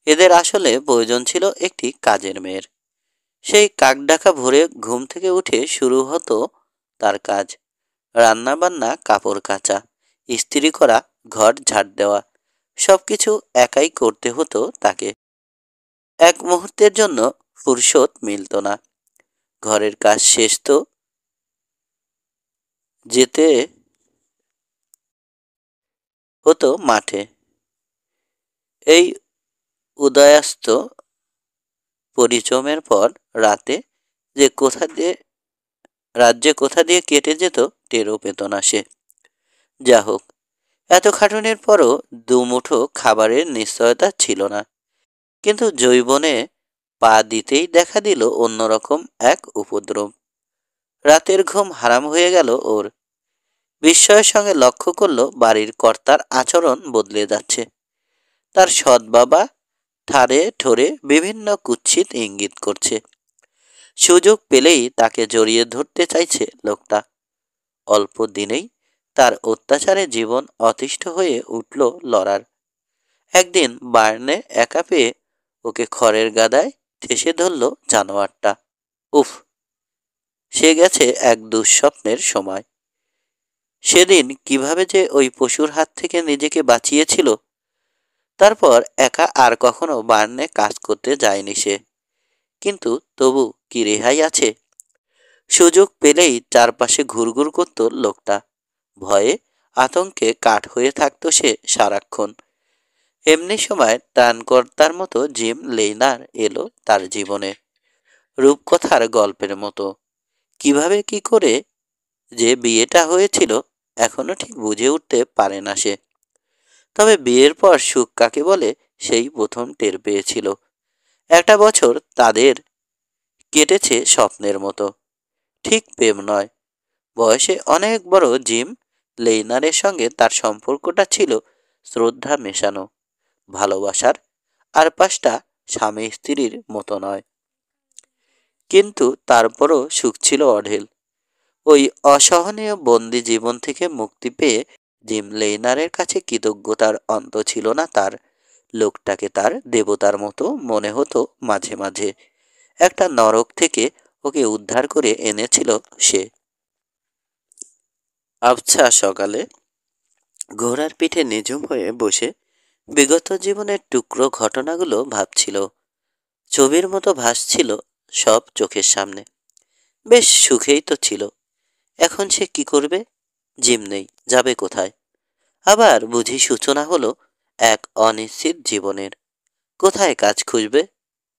এদের আসলে প্রয়োজন ছিল একটি কাজের মেয়ের। সেই কাকডাকা ভোরে ঘুম থেকে উঠে শুরু হতো তার কাজ। রান্না বান্না, কাপড় কাচা, ইস্ত্রি করা, ঘর ঝাড় দেওয়া, সবকিছু একাই করতে হতো তাকে। এক মুহূর্তের জন্য ফুরসত মিলত না। ঘরের কাজ শেষ তো যেতে হতো মাঠে। এই উদয়াস্ত পরিচমের পর রাতে যে কোথা দিয়ে রাজ্যে কোথা দিয়ে কেটে যেত টেরও পেত না সে। যা হোক, এত খাটুনির পরও দুমুঠো খাবারের নিশ্চয়তা ছিল না। কিন্তু যৌবনে পা দিতেই দেখা দিল অন্যরকম এক উপদ্রব। রাতের ঘুম হারাম হয়ে গেল ওর। বিস্ময়ের সঙ্গে লক্ষ্য করল বাড়ির কর্তার আচরণ বদলে যাচ্ছে। তার সৎ বাবা ঠারে ঠোরে বিভিন্ন কুৎসিত ইঙ্গিত করছে। সুযোগ পেলেই তাকে জড়িয়ে ধরতে চাইছে লোকটা। অল্প দিনেই তার অত্যাচারে জীবন অতিষ্ঠ হয়ে উঠল লরার। একদিন বার্নে একা পেয়ে ওকে খড়ের গাদায় ঠেসে ধরল জানোয়ারটা। উফ, সে গেছে এক দুঃস্বপ্নের সময়। সেদিন কিভাবে যে ওই পশুর হাত থেকে নিজেকে বাঁচিয়েছিল। তারপর একা আর কখনো বার্নে কাজ করতে যায়নি সে। কিন্তু তবু কি রেহাই আছে? সুযোগ পেলেই চারপাশে ঘুরঘুর করত লোকটা। ভয়ে আতঙ্কে কাঠ হয়ে থাকতো সে সারাক্ষণ। এমনি সময় ত্রাণকর্তার মতো জিম লেইনার এলো তার জীবনে, রূপকথার গল্পের মতো। কিভাবে কি করে যে বিয়েটা হয়েছিল এখনো ঠিক বুঝে উঠতে পারে না সে। তবে বিয়ের পর সুখ কাকে বলে সেই প্রথম টের পেয়েছিল। একটা বছর তাদের কেটেছে স্বপ্নের মতো। ঠিক প্রেম নয়, বয়সে অনেক বড় জিম লেইনারের সঙ্গে তার সম্পর্কটা ছিল শ্রদ্ধা মেশানো, ভালোবাসার আর পাঁচটা স্বামী স্ত্রীর মতো নয়। কিন্তু তারপরও সুখ ছিল অঢেল। ওই অসহনীয় বন্দি জীবন থেকে মুক্তি পেয়ে জিম লেইনারের কাছে কৃতজ্ঞতার অন্ত ছিল না তার। লোকটাকে তার দেবতার মতো মনে হতো মাঝে মাঝে। একটা নরক থেকে ওকে উদ্ধার করে এনেছিল সে। আবছা সকালে ঘোড়ার পিঠে নিঝুম হয়ে বসে বিগত জীবনের টুকরো ঘটনাগুলো ভাবছিল। ছবির মতো ভাসছিল সব চোখের সামনে। বেশ সুখেই তো ছিল। এখন সে কি করবে? জিম নেই, যাবে কোথায়? আবার বুঝি সূচনা হলো এক অনিশ্চিত জীবনের। কোথায় কাজ খুঁজবে?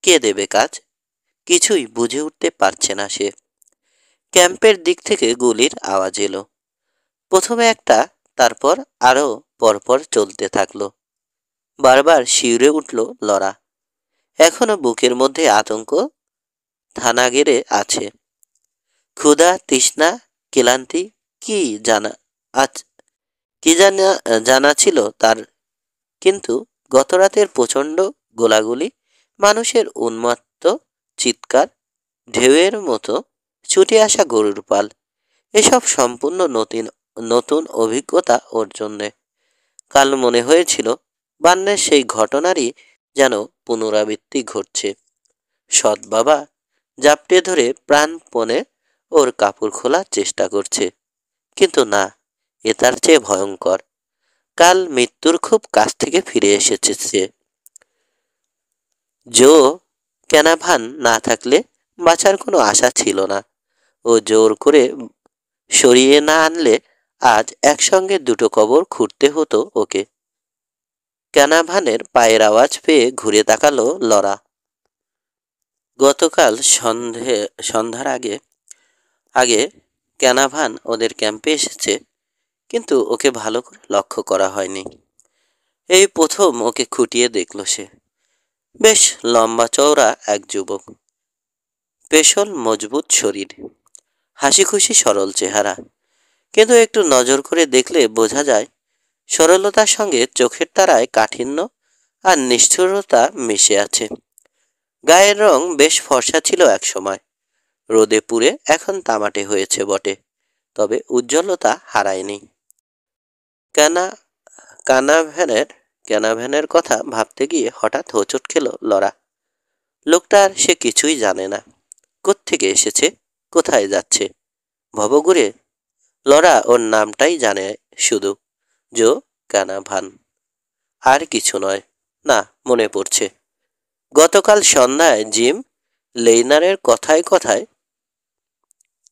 কে দেবে কাজ? কিছুই বুঝে উঠতে পারছে না সে। ক্যাম্পের দিক থেকে গুলির আওয়াজ এলো। প্রথমে একটা, তারপর আরো পরপর চলতে থাকলো। বারবার শিউরে উঠল লরা। এখনো বুকের মধ্যে আতঙ্ক থানা গেড়ে আছে। ক্ষুধা, তৃষ্ণা, ক্লান্তি কি জানা আজ কি জানা জানা ছিল তার। কিন্তু গতরাতের প্রচণ্ড গোলাগুলি, মানুষের উন্মত্ত চিৎকার, ঢেউয়ের মতো ছুটে আসা গরুর পাল, এসব সম্পূর্ণ নতুন নতুন অভিজ্ঞতা ওর জন্যে। কাল মনে হয়েছিল বান্নের সেই ঘটনারই যেন পুনরাবৃত্তি ঘটছে। সৎ বাবা জাপটে ধরে প্রাণপণে ওর কাপড় খোলার চেষ্টা করছে। কিন্তু না, এ তার চেয়ে ভয়ঙ্কর। কাল মৃত্যুর খুব কাছ থেকে ফিরে এসেছে সে। জো ক্যানাভান না থাকলে বাঁচার কোনো আশা ছিল না। ও জোর করে সরিয়ে না আনলে আজ একসঙ্গে দুটো কবর খুঁড়তে হতো ওকে। ক্যানাভানের পায়ের আওয়াজ পেয়ে ঘুরে তাকালো লরা। গতকাল সন্ধ্যার আগে আগে ক্যানাভান ওদের ক্যাম্পে এসেছে। কিন্তু ওকে ভালো করে লক্ষ্য করা হয়নি। এই প্রথম ওকে খুঁটিয়ে দেখল সে। বেশ লম্বা চওড়া এক যুবক, পেশল মজবুত শরীর, হাসি খুশি সরল চেহারা। কিন্তু একটু নজর করে দেখলে বোঝা যায় সরলতার সঙ্গে চোখের তারায় কাঠিন্য আর নিষ্ঠুরতা মিশে আছে। গায়ের রং বেশ ফর্সা ছিল এক সময়, রোদে পুড়ে এখন তামাটে হয়েছে বটে, তবে উজ্জ্বলতা হারায়নি। কানা কানাভ্যানের ক্যানাভ্যানের কথা ভাবতে গিয়ে হঠাৎ হোঁচট খেল লরা। লোকটার সে কিছুই জানে না, কোত্থেকে এসেছে, কোথায় যাচ্ছে। ভবঘুরে লরা ওর নামটাই জানে শুধু, জো কানাভান, আর কিছু নয়। না, মনে পড়ছে গতকাল সন্ধ্যায় জিম লেইনারের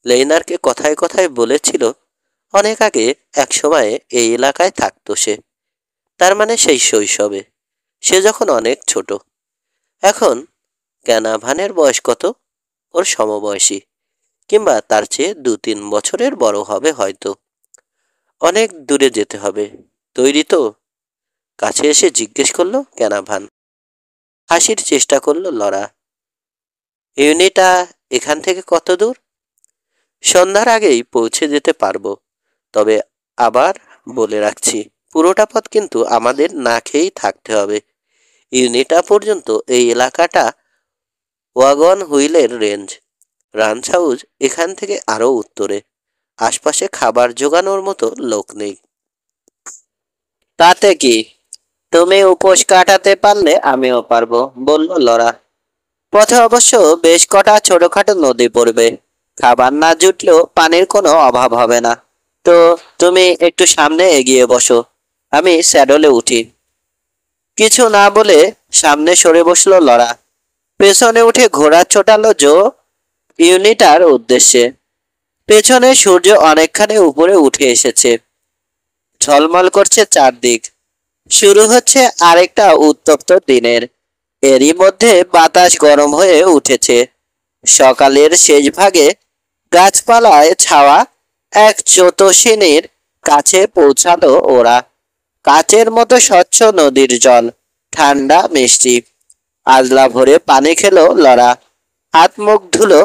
লেইনারকে কথায় কথায় বলেছিল অনেক আগে এক সময়ে এই এলাকায় থাকতো সে। তার মানে সেই শৈশবে, সে যখন অনেক ছোট। এখন ক্যানাভানের বয়স কত? ওর সমবয়সী, কিংবা তার চেয়ে 2-3 বছরের বড় হবে হয়তো। অনেক দূরে যেতে হবে, তৈরি তো? কাছে এসে জিজ্ঞেস করলো ক্যানাভান। হাসির চেষ্টা করলো লরা। ইউনিটা এখান থেকে কত দূর? সন্ধ্যার আগেই পৌঁছে যেতে পারবো, তবে আবার বলে রাখছি পুরোটা পথ কিন্তু আমাদের না খেয়েই থাকতে হবে। ইউনিটা পর্যন্ত এই এলাকাটা ওয়াগন হুইলের রেঞ্জ। রাঞ্চ হাউস এখান থেকে আরো উত্তরে। আশপাশে খাবার জোগানোর মতো লোক নেই। তাতে কি, তুমি উপোস কাটাতে পারলে আমিও পারবো, বলল লরা। পথে অবশ্য বেশ কটা ছোটখাটো নদী পড়বে, খাবার না জুটলেও পানির কোনো অভাব হবে না। তো তুমি একটু সামনে এগিয়ে বসো, আমি স্যাডলে উঠি। কিছু না বলে সামনে সরে বসলো লরা। পেছনে উঠে ঘোড়া ছোটালো জো ইউনিটার উদ্দেশ্যে। পেছনে সূর্য অনেকখানি উপরে উঠে এসেছে, ঝলমল করছে চারদিক। শুরু হচ্ছে আরেকটা উত্তপ্ত দিনের। এরই মধ্যে বাতাস গরম হয়ে উঠেছে। সকালের শেষ ভাগে গাছপালায় ছাওয়া এক চতসিনীর কাছে পৌঁছালো ওরা। কাচের মতো স্বচ্ছ নদীর জল, ঠান্ডা মিষ্টি। আজলা ভরে পানি খেলো লরা, হাত মুখ ধুলো,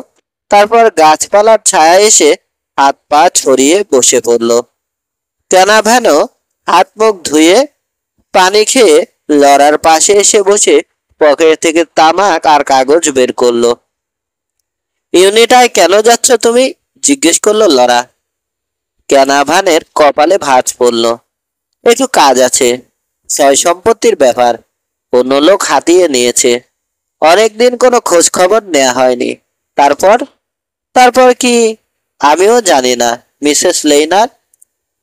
তারপর গাছপালার ছায়া এসে হাত পা ছড়িয়ে বসে পড়ল। ক্যানাভ্যানও হাত মুখ ধুয়ে পানি খেয়ে লরার পাশে এসে বসে পকেট থেকে তামাক আর কাগজ বের করলো। ইউনিটায় কেন যাচ্ছ তুমি? জিজ্ঞেস করলো লরা। ক্যানাভানের কপালে ভাঁজ পড়ল। একটু কাজ আছে, সয় সম্পত্তির ব্যাপার। অন্য লোক হাতিয়ে নিয়েছে, অনেকদিন কোনো খোঁজ খবর নেওয়া হয়নি। তারপর? তারপর কি আমিও জানি না, মিসেস লেইনার।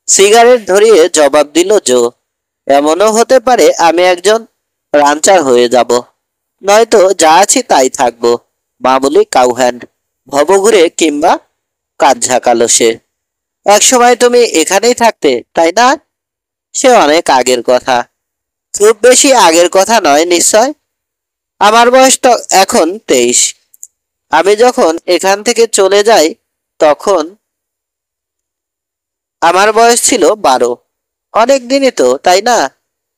সিগারেট ধরিয়ে জবাব দিল জো। এমনও হতে পারে আমি একজন রাঞ্চার হয়ে যাব, নয়তো যা আছি তাই থাকবো, মামুলি কাউহ্যান্ড, ভবঘুরে কিংবা কাজ ঝাঁকালো সে। একসময় তুমি এখানেই থাকতে, তাই না? সে অনেক আগের কথা। খুব বেশি আগের কথা নয় নিশ্চয়। আমার বয়স তো এখন 23। আমি যখন এখান থেকে চলে যাই তখন আমার বয়স ছিল 12। অনেক দিনই তো, তাই না?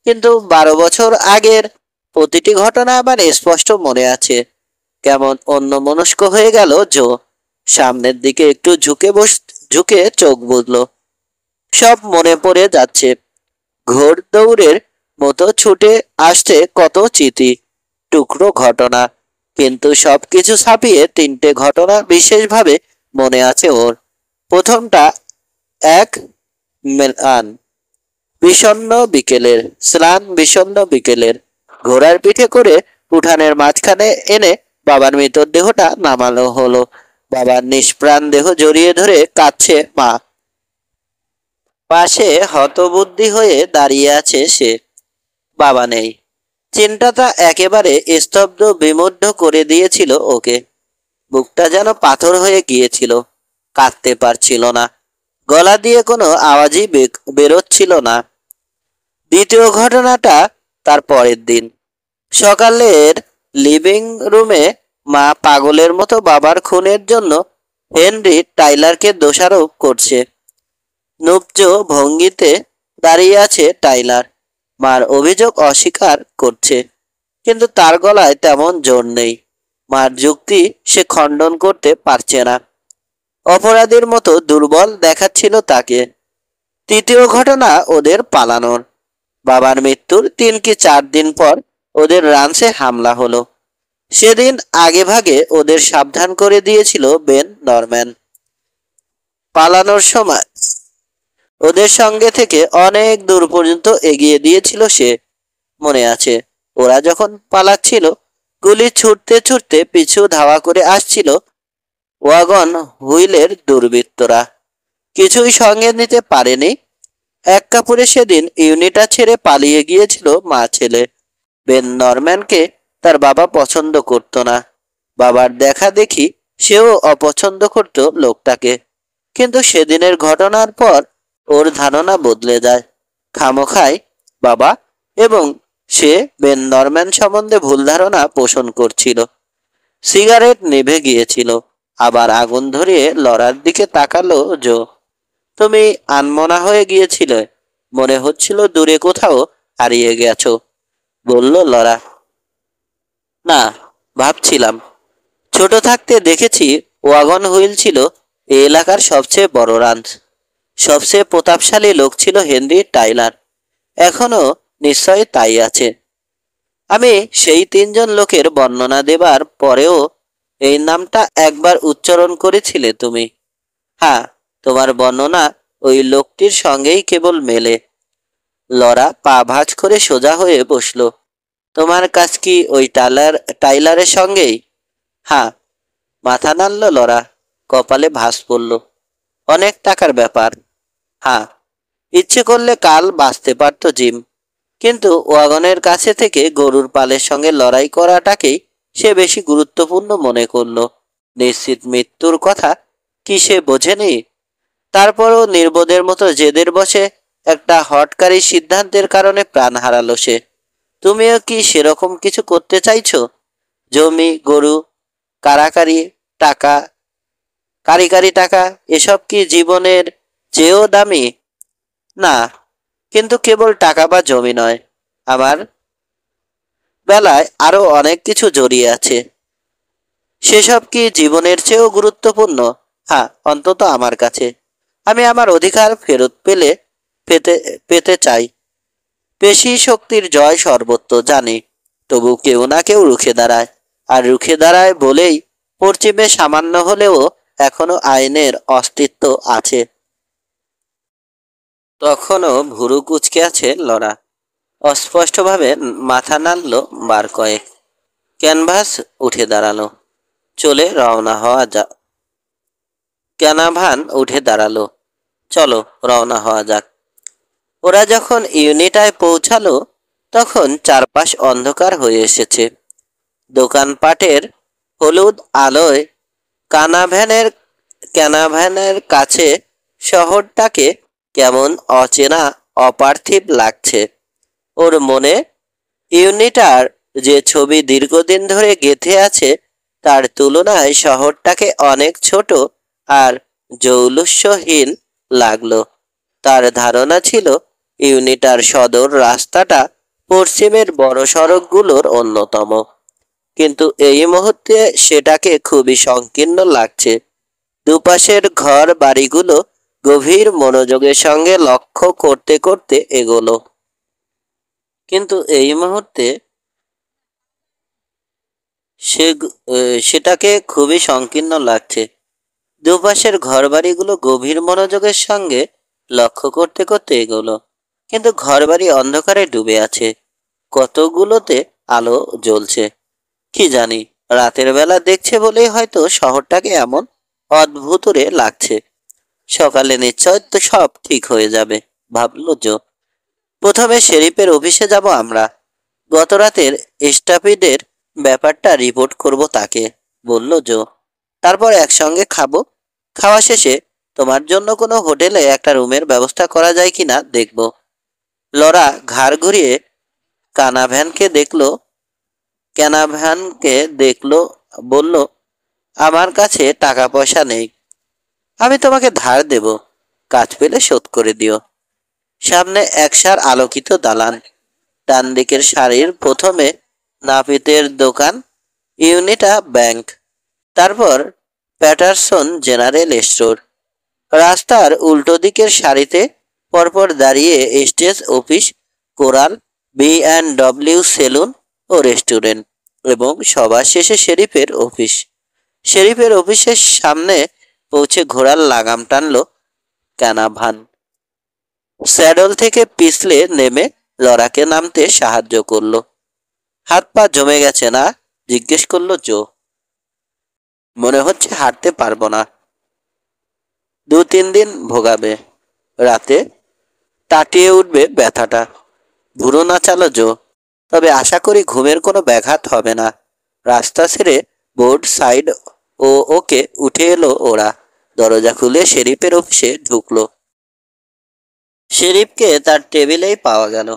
কিন্তু 12 বছর আগের প্রতিটি ঘটনা আবার স্পষ্ট মনে আছে। কেমন অন্যমনস্ক হয়ে গেল জো। সামনের দিকে একটু ঝুঁকে চোখ বুঝল। সব মনে পড়ে যাচ্ছে। ঘোড় দৌড়ের মতো ছুটে আসছে কত স্মৃতি, টুকরো ঘটনা। কিন্তু সবকিছু ছাপিয়ে 3টে ঘটনা বিশেষভাবে মনে আছে ওর। প্রথমটা এক ম্লান বিষণ্ণ বিকেলের ঘোড়ার পিঠে করে উঠানের মাঝখানে এনে বাবার মৃতদেহটা নামানো হলো। বাবার নিষ্প্রাণ দেহ জড়িয়ে ধরে কাঁদছে মা। পাশে হতবুদ্ধি হয়ে দাঁড়িয়ে আছে সে। বাবা নেই। চিন্তাটা একেবারে স্তব্ধ বিমুগ্ধ করে দিয়েছিল ওকে। বুকটা যেন পাথর হয়ে গিয়েছিল, কাঁদতে পারছিল না। গলা দিয়ে কোনো আওয়াজই বেরোচ্ছিল না। দ্বিতীয় ঘটনাটা তার পরের দিন সকালের লিভিং রুমে মা পাগলের মতো বাবার খুনের জন্য হেনরি টাইলারকে দোষারোপ করছে। নুব্জ ভঙ্গিতে দাঁড়িয়ে আছে টাইলার। মার অভিযোগ অস্বীকার করছে, কিন্তু তার গলায় তেমন জোর নেই। মার যুক্তি সে খণ্ডন করতে পারছে না। অপরাধীর মতো দুর্বল দেখাচ্ছিল তাকে। তৃতীয় ঘটনা ওদের পালানোর। বাবার মৃত্যুর 3 কি 4 দিন পর ওদের রাঞ্চে হামলা হলো। সেদিন আগে ভাগে ওদের সাবধান করে দিয়েছিল বেন নরম্যান। পালানোর সময় ওদের সঙ্গে থেকে অনেক দূর পর্যন্ত এগিয়ে দিয়েছিল সে। মনে আছে, ওরা যখন পালাচ্ছিল, গুলি ছুটতে ছুটতে পিছু ধাওয়া করে আসছিল ওয়াগন হুইলের দুর্বৃত্তরা। কিছুই সঙ্গে নিতে পারেনি। এক কাপড়ে সেদিন ইউনিটা ছেড়ে পালিয়ে গিয়েছিল মা ছেলে। বেন নরম্যানকে তার বাবা পছন্দ করত না। বাবার দেখা দেখি সেও অপছন্দ করত লোকটাকে। কিন্তু সেদিনের ঘটনার পর ওর ধারণা বদলে যায়। খামোখায় বাবা এবং সে বেন নরম্যান সম্বন্ধে ভুল ধারণা পোষণ করছিল। সিগারেট নিভে গিয়েছিল। আবার আগুন ধরিয়ে লরার দিকে তাকালো জো। তুমি আনমনা হয়ে গিয়েছিলে, মনে হচ্ছিল দূরে কোথাও হারিয়ে গেছো, বলল লরা। না, ভাবছিলাম। ছোট থাকতে দেখেছি ওয়াগন হুইল ছিল এ এলাকার সবচেয়ে বড় রাঞ্চ। সবচেয়ে প্রতাপশালী লোক ছিল হেনরি টাইলার। এখনো নিশ্চয়ই তাই আছে। আমি সেই 3জন লোকের বর্ণনা দেবার পরেও এই নামটা একবার উচ্চারণ করেছিলে তুমি। হ্যাঁ, তোমার বর্ণনা ওই লোকটির সঙ্গেই কেবল মেলে। লরা পা ভাঁজ করে সোজা হয়ে বসল। তোমার কাজ কি ওই টাইলারের সঙ্গেই? হ্যাঁ, মাথা নাড়ল লরা। কপালে ভাঁজ পড়ল। অনেক টাকার ব্যাপার। হ্যাঁ, ইচ্ছে করলে কাল বাঁচতে পারত জিম। কিন্তু ওয়াগনের কাছে থেকে গরুর পালের সঙ্গে লড়াই করাটাকেই সে বেশি গুরুত্বপূর্ণ মনে করল। নিশ্চিত মৃত্যুর কথা কি সে বোঝেনি? তারপরও নির্বোধের মতো জেদের বসে একটা হঠকারী সিদ্ধান্তের কারণে প্রাণ হারালো সে। তুমিও কি সেরকম কিছু করতে চাইছো? জমি, গরু, কারাকারি টাকা, কারিকারি টাকা, এসব কি জীবনের চেয়েও দামি? না, কিন্তু কেবল টাকা বা জমি নয়। আমার বেলায় আরো অনেক কিছু জড়িয়ে আছে। সেসব কি জীবনের চেয়েও গুরুত্বপূর্ণ? হ্যাঁ, অন্তত আমার কাছে। আমি আমার অধিকার ফেরত পেতে পেতে চাই। পেশি শক্তির জয় সর্বত্র জানি, তবু কেউ না কেউ রুখে দাঁড়ায়। আর রুখে দাঁড়ায় বলেই পশ্চিমে সামান্য হলেও এখনো আইনের অস্তিত্ব আছে। তখনও ভুরু কুঁচকে আছে লরা। অস্পষ্টভাবে মাথা নাড়ল বার কয়েক। ক্যানভাস উঠে দাঁড়ালো। চলে রওনা হওয়া যাক। ক্যানাভান উঠে দাঁড়ালো। চলো রওনা হওয়া যাক। ওরা যখন ইউনিটায় পৌঁছালো তখন চারপাশ অন্ধকার হয়ে এসেছে। দোকানপাটের হলুদ আলোয় ক্যানাভ্যানের কাছে শহরটাকে কেমন অচেনা, অপার্থিব লাগছে। ওর মনে ইউনিটার যে ছবি দীর্ঘদিন ধরে গেঁথে আছে তার তুলনায় শহরটাকে অনেক ছোট আর জৌলুস্যহীন লাগলো। তার ধারণা ছিল ইউনিটার সদর রাস্তাটা পশ্চিমের বড় সড়কগুলোর অন্যতম, কিন্তু এই মুহূর্তে সেটাকে খুবই সংকীর্ণ লাগছে। দুপাশের ঘর বাড়িগুলো গভীর মনোযোগের সঙ্গে লক্ষ্য করতে করতে এগোলো। কিন্তু এই মুহূর্তে সেটাকে খুবই সংকীর্ণ লাগছে। দুপাশের ঘরবাড়িগুলো গভীর মনোযোগের সঙ্গে লক্ষ্য করতে করতে এগোলো, কিন্তু ঘরবাড়ি অন্ধকারে ডুবে আছে। কতগুলোতে আলো জ্বলছে কি জানি, রাতের বেলা দেখছে বলেই হয়তো শহরটাকে এমন অদ্ভুতরে লাগছে। সকালে নিশ্চয় তো সব ঠিক হয়ে যাবে, ভাবলো জো। প্রথমে শেরিফের অফিসে যাব আমরা। গত রাতের স্টাফিডের ব্যাপারটা রিপোর্ট করব তাকে, বলল জো। তারপর একসঙ্গে খাবো। খাওয়া শেষে তোমার জন্য কোনো হোটেলে একটা রুমের ব্যবস্থা করা যায় কিনা দেখব। লরা ঘাড় ঘুরিয়ে ক্যানাভ্যানকে দেখলো, বলল, আমার কাছে টাকা পয়সা নেই। আমি তোমাকে ধার দেব। কাজ পেলে শোধ করে দিও। সামনে একসার আলোকিত দালান, ডান দিকের সারির প্রথমে নাপিতের দোকান, ইউনিটা ব্যাংক, তারপর প্যাটারসন জেনারেল স্টোর। রাস্তার উল্টো দিকের সারিতে পরপর দাঁড়িয়ে stage office, coral, B&W saloon ও রেস্টুরেন্ট, এবং সবার শেষে শেরিফের অফিস। শেরিফের অফিসের সামনে পৌঁছে ঘোড়ার লাগাম টানলো ক্যানাভান। স্যাডল থেকে পিছলে নেমে লরাকে নামতে সাহায্য করলো। হাত পা জমে গেছে না? জিজ্ঞেস করলো জো। মনে হচ্ছে হাঁটতে পারবো না। 2-3 দিন ভোগাবে, রাতে টাটিয়ে উঠবে ব্যথাটা। ভুরু নাচালো জো। তবে আশা করি ঘুমের কোনো ব্যাঘাত হবে না। রাস্তা ছেড়ে বোর্ড সাইড ও ওকে উঠে এলো ওরা। দরজা খুলে শেরিফের অফিসে ঢুকলো। শেরিফকে তার টেবিলেই পাওয়া গেল।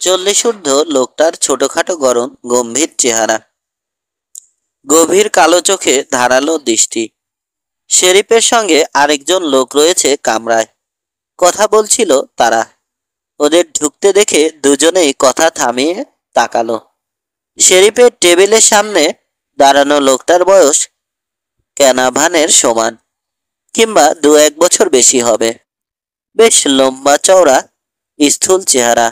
40 ঊর্ধ্ব লোকটার ছোটখাটো গরম গম্ভীর চেহারা, গভীর কালো চোখে ধারালো দৃষ্টি। শেরিফের সঙ্গে আরেকজন লোক রয়েছে কামরায়, কথা বলছিল তারা। ওদের ঢুকতে দেখে দুজনেই কথা থামিয়ে তাকালো। শেরিফের টেবিলের সামনে দাঁড়ানো লোকটার বয়স ক্যানাভানের সমান, কিংবা 2-1 বছর বেশি হবে। বেশ লম্বা চওড়া, স্থূল চেহারা।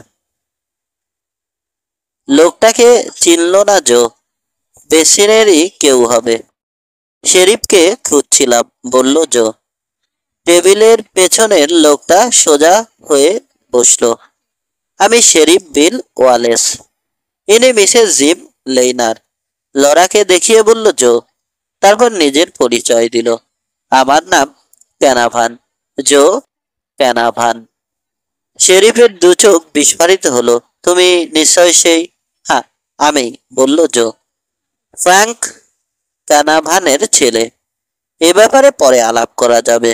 লোকটাকে চিনল না জো। বেসিনেরই কেউ হবে। শেরিফকে খুঁজছিলাম, বলল জো। টেবিলের পেছনের লোকটা সোজা হয়ে বসলো। আমি শেরিফ বিল ওয়ালেস। ইনি মিসেস জিম লেইনার। লরাকে দেখিয়ে বলল জো। তারপর নিজের পরিচয় দিল। আমার নাম ক্যানাভান, জো ক্যানাভান। শেরিফের দু চোখ বিস্ফারিত হলো। তুমি নিশ্চয় সেই? হ্যাঁ, আমি, বলল জো। ফ্র্যাঙ্ক ক্যানাভানের ছেলে। এ ব্যাপারে পরে আলাপ করা যাবে।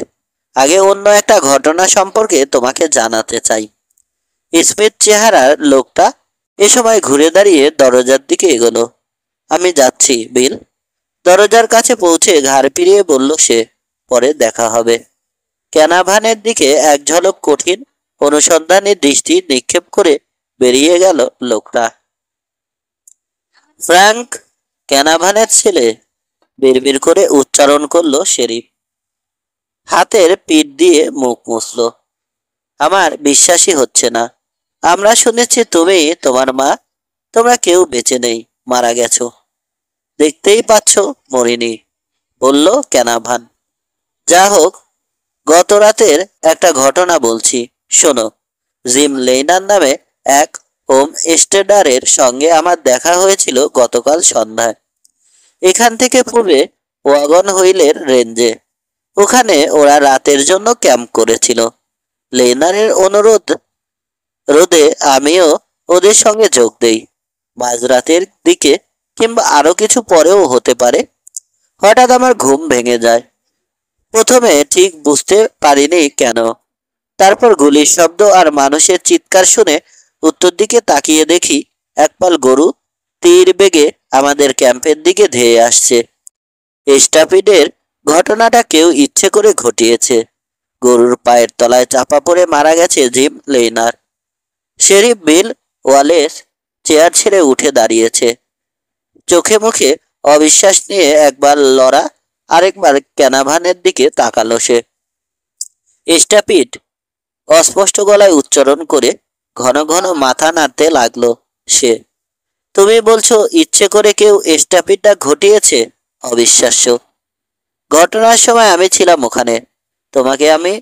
আগে অন্য একটা ঘটনা সম্পর্কে তোমাকে জানাতে চাই। স্মিথ চেহারার লোকটা এ সময় ঘুরে দাঁড়িয়ে দরজার দিকে এগোলো। আমি যাচ্ছি, বিল। দরজার কাছে পৌঁছে ঘাড় ফিরিয়ে বলল সে। পরে দেখা হবে। ক্যানাভানের দিকে এক ঝলক কঠিন অনুসন্ধানী দৃষ্টি নিক্ষেপ করে বেরিয়ে গেল লোকটা। ফ্র্যাঙ্ক ক্যানাভানের ছেলে, বিড়বিড় করে উচ্চারণ করলো শেরিফ। হাতের পিঠ দিয়ে মুখ মুছল। আমার বিশ্বাসই হচ্ছে না। আমরা শুনেছি তুমি, তোমার মা, তোমরা কেউ বেঁচে নেই, মারা গেছো। দেখতেই পাচ্ছ মরিনি, বলল ক্যানাভান। যা হোক, গত রাতের একটা ঘটনা বলছি, শোনো। জিম লেইনার নামে এক হোম স্টেডারের সঙ্গে আমার দেখা হয়েছিল গতকাল সন্ধ্যায়। এখান থেকে পূর্বে ওয়াগন হুইলের রেঞ্জে। ওখানে ওরা রাতের জন্য ক্যাম্প করেছিল। লেইনারের অনুরোধ রোধে আমিও ওদের সঙ্গে যোগ দেই। মাঝরাতের দিকে কিংবা আরো কিছু পরেও হতে পারে, হঠাৎ আমার ঘুম ভেঙে যায়। প্রথমে ঠিক বুঝতে পারিনি কেন। তারপর গুলির শব্দ আর মানুষের চিৎকার শুনে উত্তর দিকে তাকিয়ে দেখি একপাল গরু তীর বেগে আমাদের ক্যাম্পের দিকে ধেয়ে আসছে। স্টাপিডের ঘটনাটা কেউ ইচ্ছে করে ঘটিয়েছে। গরুর পায়ের তলায় চাপা পড়ে মারা গেছে জিম লেইনার। শেরিফ বিল ওয়ালেস চেয়ার ছেড়ে উঠে দাঁড়িয়েছে। চোখে মুখে অবিশ্বাস নিয়ে একবার লরা, আরেকবার ক্যানাভানের দিকে তাকালো সে। স্টাপিড, অস্পষ্ট গলায় উচ্চারণ করে ঘন ঘন মাথা নাড়তে লাগলো সে। তুমি বলছো ইচ্ছে করে কেউ স্টাপিডটা ঘটিয়েছে? অবিশ্বাস্য। ঘটনার সময় আমি ছিলাম ওখানে। তোমাকে আমি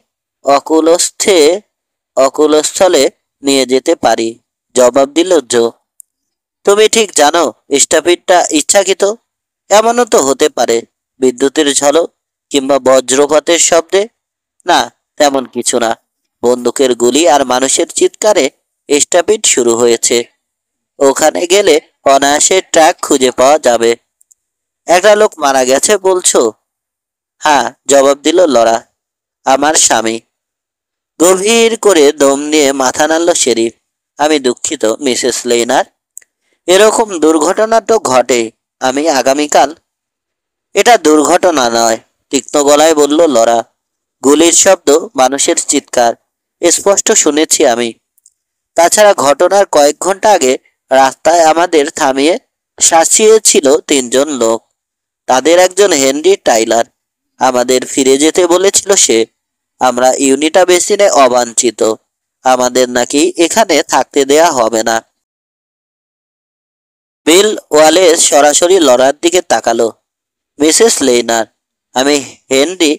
অকুলস্থলে নিয়ে যেতে পারি, জবাব দিল জো। তুমি ঠিক জানো স্টাপিডটা ইচ্ছাকৃত? এমনও তো হতে পারে বিদ্যুতের ঝলক কিংবা বজ্রপাতের শব্দে। না, তেমন কিছু না। বন্দুকের গুলি আর মানুষের চিৎকারে স্টাপিড শুরু হয়েছে। ওখানে গেলে অনায়াসে ট্রাক খুঁজে পাওয়া যাবে। একটা লোক মারা গেছে বলছো? হ্যাঁ, জবাব দিল লরা, আমার স্বামী। গভীর করে দম নিয়ে মাথা নাড়ল শেরিফ। আমি দুঃখিত মিসেস লেইনার। এরকম দুর্ঘটনা তো ঘটে। এটা দুর্ঘটনা নয়, তীক্ষ্ণ গলায় বলল লরা। গুলির শব্দ, মানুষের চিৎকার স্পষ্ট শুনেছি আমি। তাছাড়া ঘটনার কয়েক ঘন্টা আগে রাস্তায় আমাদের থামিয়ে শাসিয়েছিল তিনজন লোক। তাদের একজন হেনরি টাইলার। আমাদের ফিরে যেতে বলেছিল সে। আমরা ইউনিটা বেসিনে অবাঞ্ছিত। আমাদের নাকি এখানে থাকতে দেয়া হবে না। বিল ওয়ালেস সরাসরি লরার দিকে তাকালো। মিসেস লেইনার, আমি হেনরি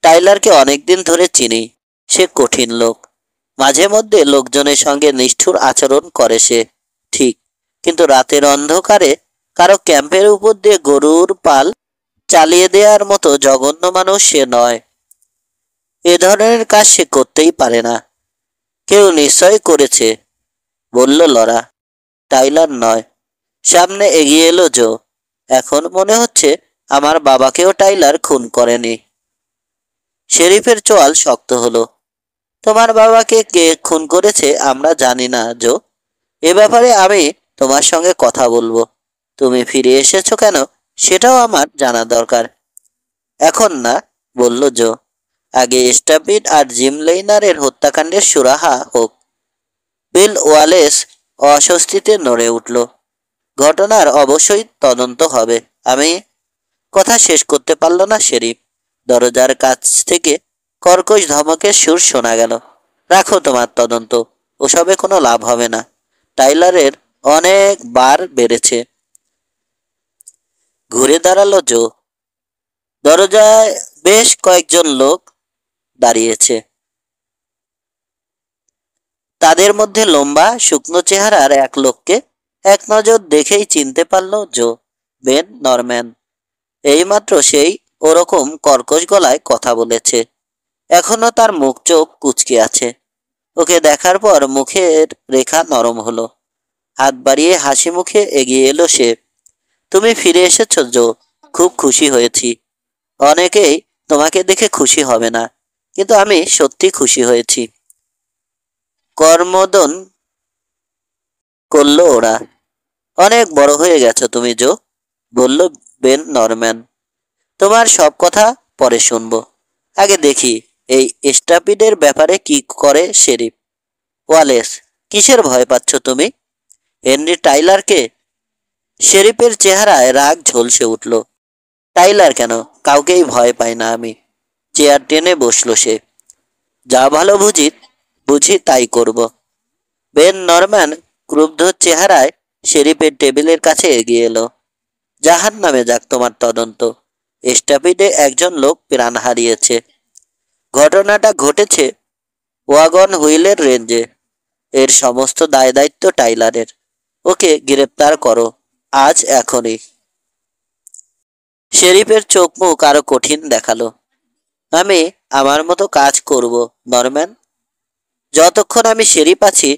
টাইলারকে অনেকদিন ধরে চিনি। সে কঠিন লোক। মাঝে মধ্যে লোকজনের সঙ্গে নিষ্ঠুর আচরণ করে সে, ঠিক। কিন্তু রাতের অন্ধকারে কারো ক্যাম্পের উপর দিয়ে গরুর পাল চালিয়ে দেওয়ার মতো জঘন্য মানুষ সে নয়। এ ধরনের কাজ সে করতেই পারে না। কেউ নিশ্চয় করেছে, বলল লরা। টাইলার নয়। সামনে এগিয়ে এলো জো। এখন মনে হচ্ছে আমার বাবাকেও টাইলার খুন করেনি। শেরিফের চোয়াল শক্ত হলো। তোমার বাবাকে কে খুন করেছে আমরা জানি না জো। এ ব্যাপারে আমি তোমার সঙ্গে কথা বলবো। তুমি ফিরে এসেছো কেন সেটাও আমার জানা দরকার। এখন না, বলল জো। আগে স্টাপিড আর জিম লেইনারের হত্যাকাণ্ডের সুরাহা হোক। বিল ওয়ালেস অস্বস্তিতে নড়ে উঠল। ঘটনার অবশ্যই তদন্ত হবে। আমি কথা শেষ করতে পারল না শেরিফ। দরজার কাছ থেকে কর্কশ ধমকের সুর শোনা গেল। রাখো তোমার তদন্ত, ওসবে কোনো লাভ হবে না। টাইলারের অনেক বার বেড়েছে। ঘুরে দাঁড়ালো জো। দরজায় বেশ কয়েকজন লোক দাঁড়িয়েছে। তাদের মধ্যে লম্বা শুকনো চেহারার এক লোককে এক নজর দেখেই চিনতে পারল জো। Ben Norman. এইমাত্র সেই ওরকম কর্কশ গলায় কথা বলেছে। এখনো তার মুখ চোখ কুঁচকে আছে। ওকে দেখার পর মুখের রেখা নরম হলো। হাত বাড়িয়ে হাসি মুখে এগিয়ে এলো সে। তুমি ফিরে এসেছো জো, খুব খুশি হয়েছি। অনেকেই তোমাকে দেখে খুশি হবে না, কিন্তু আমি সত্যি খুশি হয়েছি। কর্মোদন করলো ওরা। অনেক বড় হয়ে গেছো তুমি জো, বলল বেন নরম্যান। তোমার সব কথা পরে শুনবো। আগে দেখি এই স্টাপিডের ব্যাপারে কি করে শেরিফ ওয়ালেস। কিসের ভয় পাচ্ছ তুমি? হেনরি টাইলারকে? শেরিফের চেহারায় রাগ ঝলসে উঠল। টাইলার কেন, কাউকেই ভয় পাই না আমি। চেয়ার টেনে বসলো সে। যা ভালো বুঝি তাই করব। বেন নরম্যান ক্রুব্ধ চেহারায় শেরিফের টেবিলের কাছে এগিয়ে এলো। জাহান্নামে যাক তোমার তদন্ত। স্টাপিডে একজন লোক প্রাণ হারিয়েছে। ঘটনাটা ঘটেছে ওয়াগন হুইলের রেঞ্জে। এর সমস্ত দায় দায়িত্ব টাইলারের। ওকে গ্রেপ্তার করো, আজ এখনই। শেরিফের চোখ মুখ আরো কঠিন দেখালো। আমি আমার মতো কাজ করব নরম্যান। যতক্ষণ আমি শেরিফ আছি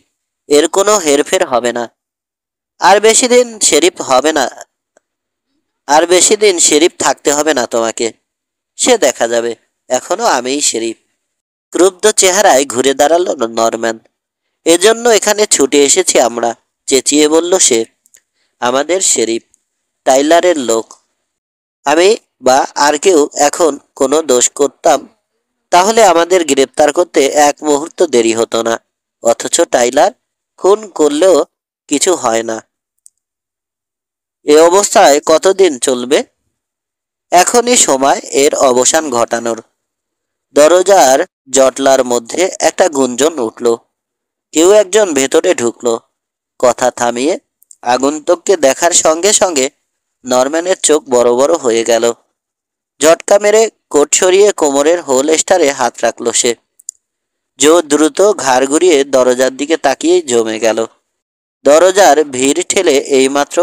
এর কোনো হেরফের হবে না। আর বেশি দিন শেরিফ হবে না। আর বেশি দিন শেরিফ থাকতে হবে না তোমাকে। সে দেখা যাবে। এখনো আমিই শেরিফ। ক্রুব্ধ চেহারায় ঘুরে দাঁড়ালো নরম্যান। এজন্য এখানে ছুটে এসেছি আমরা, চেঁচিয়ে বলল সে। আমাদের শেরিফ টাইলারের লোক। আমি বা আর কেউ এখন কোনো দোষ করতাম তাহলে আমাদের গ্রেপ্তার করতে এক মুহূর্ত দেরি হতো না। অথচ টাইলার খুন করলেও কিছু হয় না। এ অবস্থায় কতদিন চলবে? এখনই সময় এর অবসান ঘটানোর। দরজার জটলার মধ্যে একটা গুঞ্জন উঠল। কেউ একজন ভেতরে ঢুকলো। কথা থামিয়ে আগন্তুককে দেখার সঙ্গে সঙ্গে নরম্যানের চোখ বড় বড় হয়ে গেল। ঝটকা মেরে কোট সরিয়ে কোমরের হোল স্টারে হাত রাখলো সে। জো দ্রুত ঘাড় ঘুরিয়ে দরজার দিকে তাকিয়েই জমে গেল। দরজার ভিড় ঠেলে এইমাত্র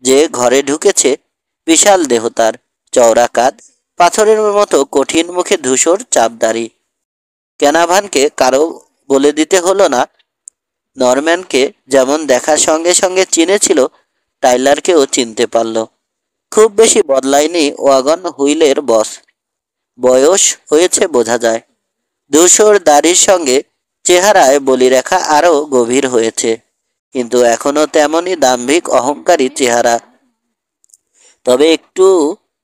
যে ঘরে ঢুকেছে, বিশাল দেহ তার, চওড়া কাঁধ, পাথরের মতো কঠিন মুখে ধূসর চাপদারি। ক্যানাভানকে কারো বলে দিতে হলো না। নরম্যানকে যেমন দেখার সঙ্গে সঙ্গে চিনেছিল, টাইলারকেও চিনতে পারল। খুব বেশি বদলায়নি ওয়াগন হুইলের বস। বয়স হয়েছে বোঝা যায়। ধূসর দাড়ির সঙ্গে চেহারায় বলিরেখা আরও গভীর হয়েছে, কিন্তু এখনো তেমনই দাম্ভিক অহংকারী চেহারা। তবে একটু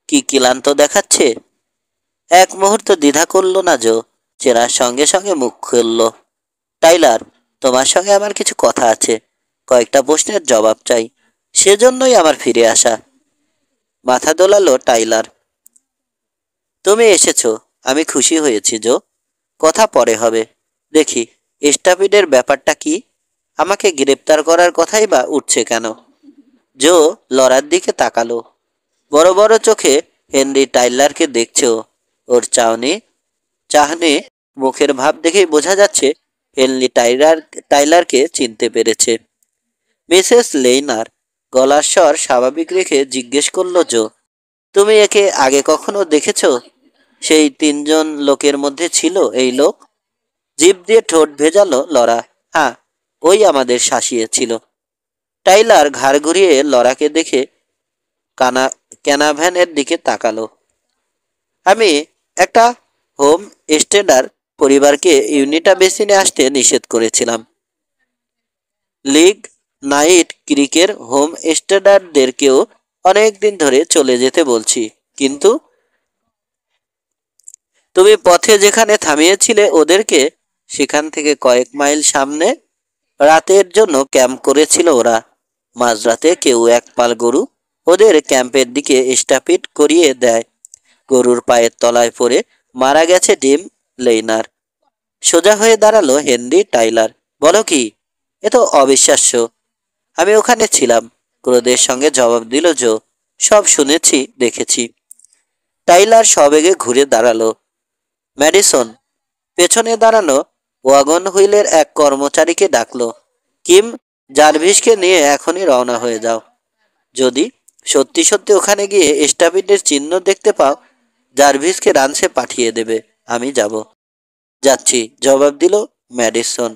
কি ক্লান্ত দেখাচ্ছে। এক মুহূর্ত দ্বিধা করল না জো। চেনার সঙ্গে সঙ্গে মুখ খুলল। টাইলার, তোমার সঙ্গে আমার কিছু কথা আছে, কয়েকটা প্রশ্নের জবাব চাই, সেজন্যই আমার ফিরে আসা। মাথা দোলালো টাইলার। তুমি এসেছো, আমি খুশি হয়েছি জো। কথা পরে হবে। দেখি, স্টাপিডের ব্যাপারটা কি? আমাকে গ্রেপ্তার করার কথাই বা উঠছে কেন? জো লরার দিকে তাকালো। বড় বড় চোখে হেনরি টাইলারকে দেখছে ও। ওর চাহনি মুখের ভাব দেখেই বোঝা যাচ্ছে হেনরি টাইলারকে চিনতে পেরেছে। মিসেস লেইনার গলার স্বর স্বাভাবিক রেখে জিজ্ঞেস করলো জো, তুমি একে আগে কখনো দেখেছো? সেই তিনজন লোকের মধ্যে ছিল এই লোক? জিভ দিয়ে ঠোঁট ভেজালো লরা। হ্যাঁ, ওই আমাদের শাসিয়েছিল। টাইলার ঘাড় ঘুরিয়ে লরাকে দেখে কানা ক্যানাভ্যানের দিকে তাকালো। আমি একটা হোম স্টেডার পরিবারকে ইউনিটা বেসিনে আসতে নিষেধ করেছিলাম। লিগ নাইট ক্রিকের হোম স্টেডারদেরকেও অনেক দিন ধরে চলে যেতে বলছি, কিন্তু তুমি পথে যেখানে থামিয়েছিলে ওদেরকে, সেখান থেকে কয়েক মাইল সামনে রাতের জন্য ক্যাম্প করেছিল ওরা। মাঝরাতে কেউ এক পাল গরু ওদের ক্যাম্পের দিকে স্টাপিট করিয়ে দেয়। গরুর পায়ের তলায় পড়ে মারা গেছে ডিম লেইনার। সোজা হয়ে দাঁড়ালো হেনরি টাইলার। বলো কি? এ তো অবিশ্বাস্য। আমি ওখানে ছিলাম, ক্রোধের সঙ্গে জবাব দিল জো। সব শুনেছি, দেখেছি। টাইলার সবেগে ঘুরে দাঁড়ালো। ম্যাডিসন পেছনে দাঁড়ানো ওয়াগন হুইলের এক কর্মচারীকে ডাকলো। কিম, জারভিসকে নিয়ে এখনই রওনা হয়ে যাও। যদি সত্যি সত্যি ওখানে গিয়ে স্টাপিডের চিহ্ন দেখতে পাও, জারভিসকে রানসে পাঠিয়ে দেবে। আমি যাব। যাচ্ছি, জবাব দিল ম্যাডিসন।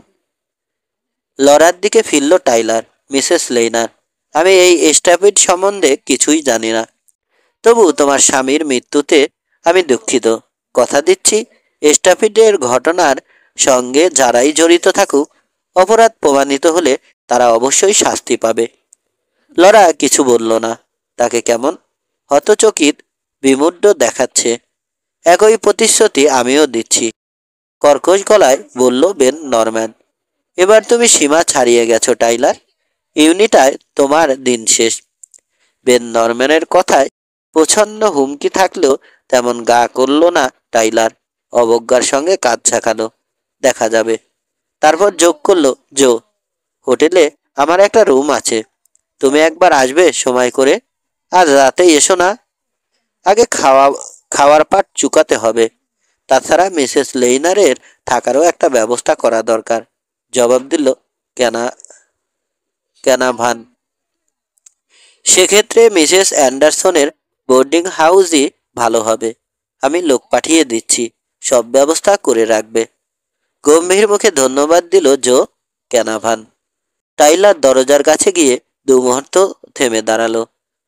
লরার দিকে ফিরল টাইলার। মিসেস লেইনার, আমি এই স্টাপিড সম্বন্ধে কিছুই জানি না, তবু তোমার স্বামীর মৃত্যুতে আমি দুঃখিত। কথা দিচ্ছি, স্টাপিডের ঘটনার সঙ্গে যারাই জড়িত থাকুক, অপরাধ প্রমাণিত হলে তারা অবশ্যই শাস্তি পাবে। লরা কিছু বলল না। তাকে কেমন হতচকিত বিমূঢ় দেখাচ্ছে। একই প্রতিশ্রুতি আমিও দিচ্ছি, কর্কশ গলায় বলল বেন নরম্যান। এবার তুমি সীমা ছাড়িয়ে গেছো টাইলার। ইউনিটায় তোমার দিন শেষ। বেন নরম্যানের কথায় প্রচ্ছন্ন হুমকি থাকলেও তেমন গা করল না টাইলার। অবজ্ঞার সঙ্গে কাঁধ ঝাঁকালো। দেখা যাবে। তারপর যোগ করলো, জো, হোটেলে আমার একটা রুম আছে, তুমি একবার আসবে সময় করে? আজ রাতেই এসো না। আগে খাওয়ার পাট চুকাতে হবে। তাছাড়া মিসেস লেইনারের থাকারও একটা ব্যবস্থা করা দরকার। জবাব দিল কেনা ক্যানাভান। সেক্ষেত্রে মিসেস অ্যান্ডারসনের বোর্ডিং হাউসই ভালো হবে। আমি লোক পাঠিয়ে দিচ্ছি, সব ব্যবস্থা করে রাখবে। গম্ভীর মুখে ধন্যবাদ দিল জো ক্যানাভান। টাইলার দরজার কাছে গিয়ে দু মুহূর্ত থেমে দাঁড়ালো।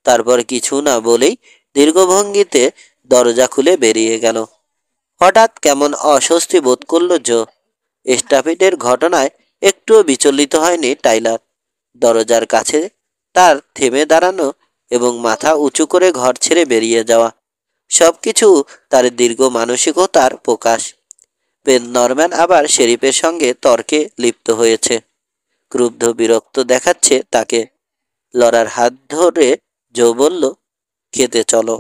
তারপর কিছু না বলেই দীর্ঘভঙ্গিতে দরজা খুলে বেরিয়ে গেল। হঠাৎ কেমন অস্বস্তি বোধ করল জো। স্টাপিডের ঘটনায় একটুও বিচলিত হয়নি টাইলার। দরজার কাছে তার থেমে দাঁড়ানো এবং মাথা উঁচু করে ঘর ছেড়ে বেরিয়ে যাওয়া, সবকিছু তার দীর্ঘ মানসিকতার প্রকাশ। বেন নরম্যান আবার শেরিফের সঙ্গে তর্কে লিপ্ত হয়েছে। ক্রুদ্ধ বিরক্ত দেখাচ্ছে তাকে। লরার হাত ধরে জো বলল, খেতে চলো।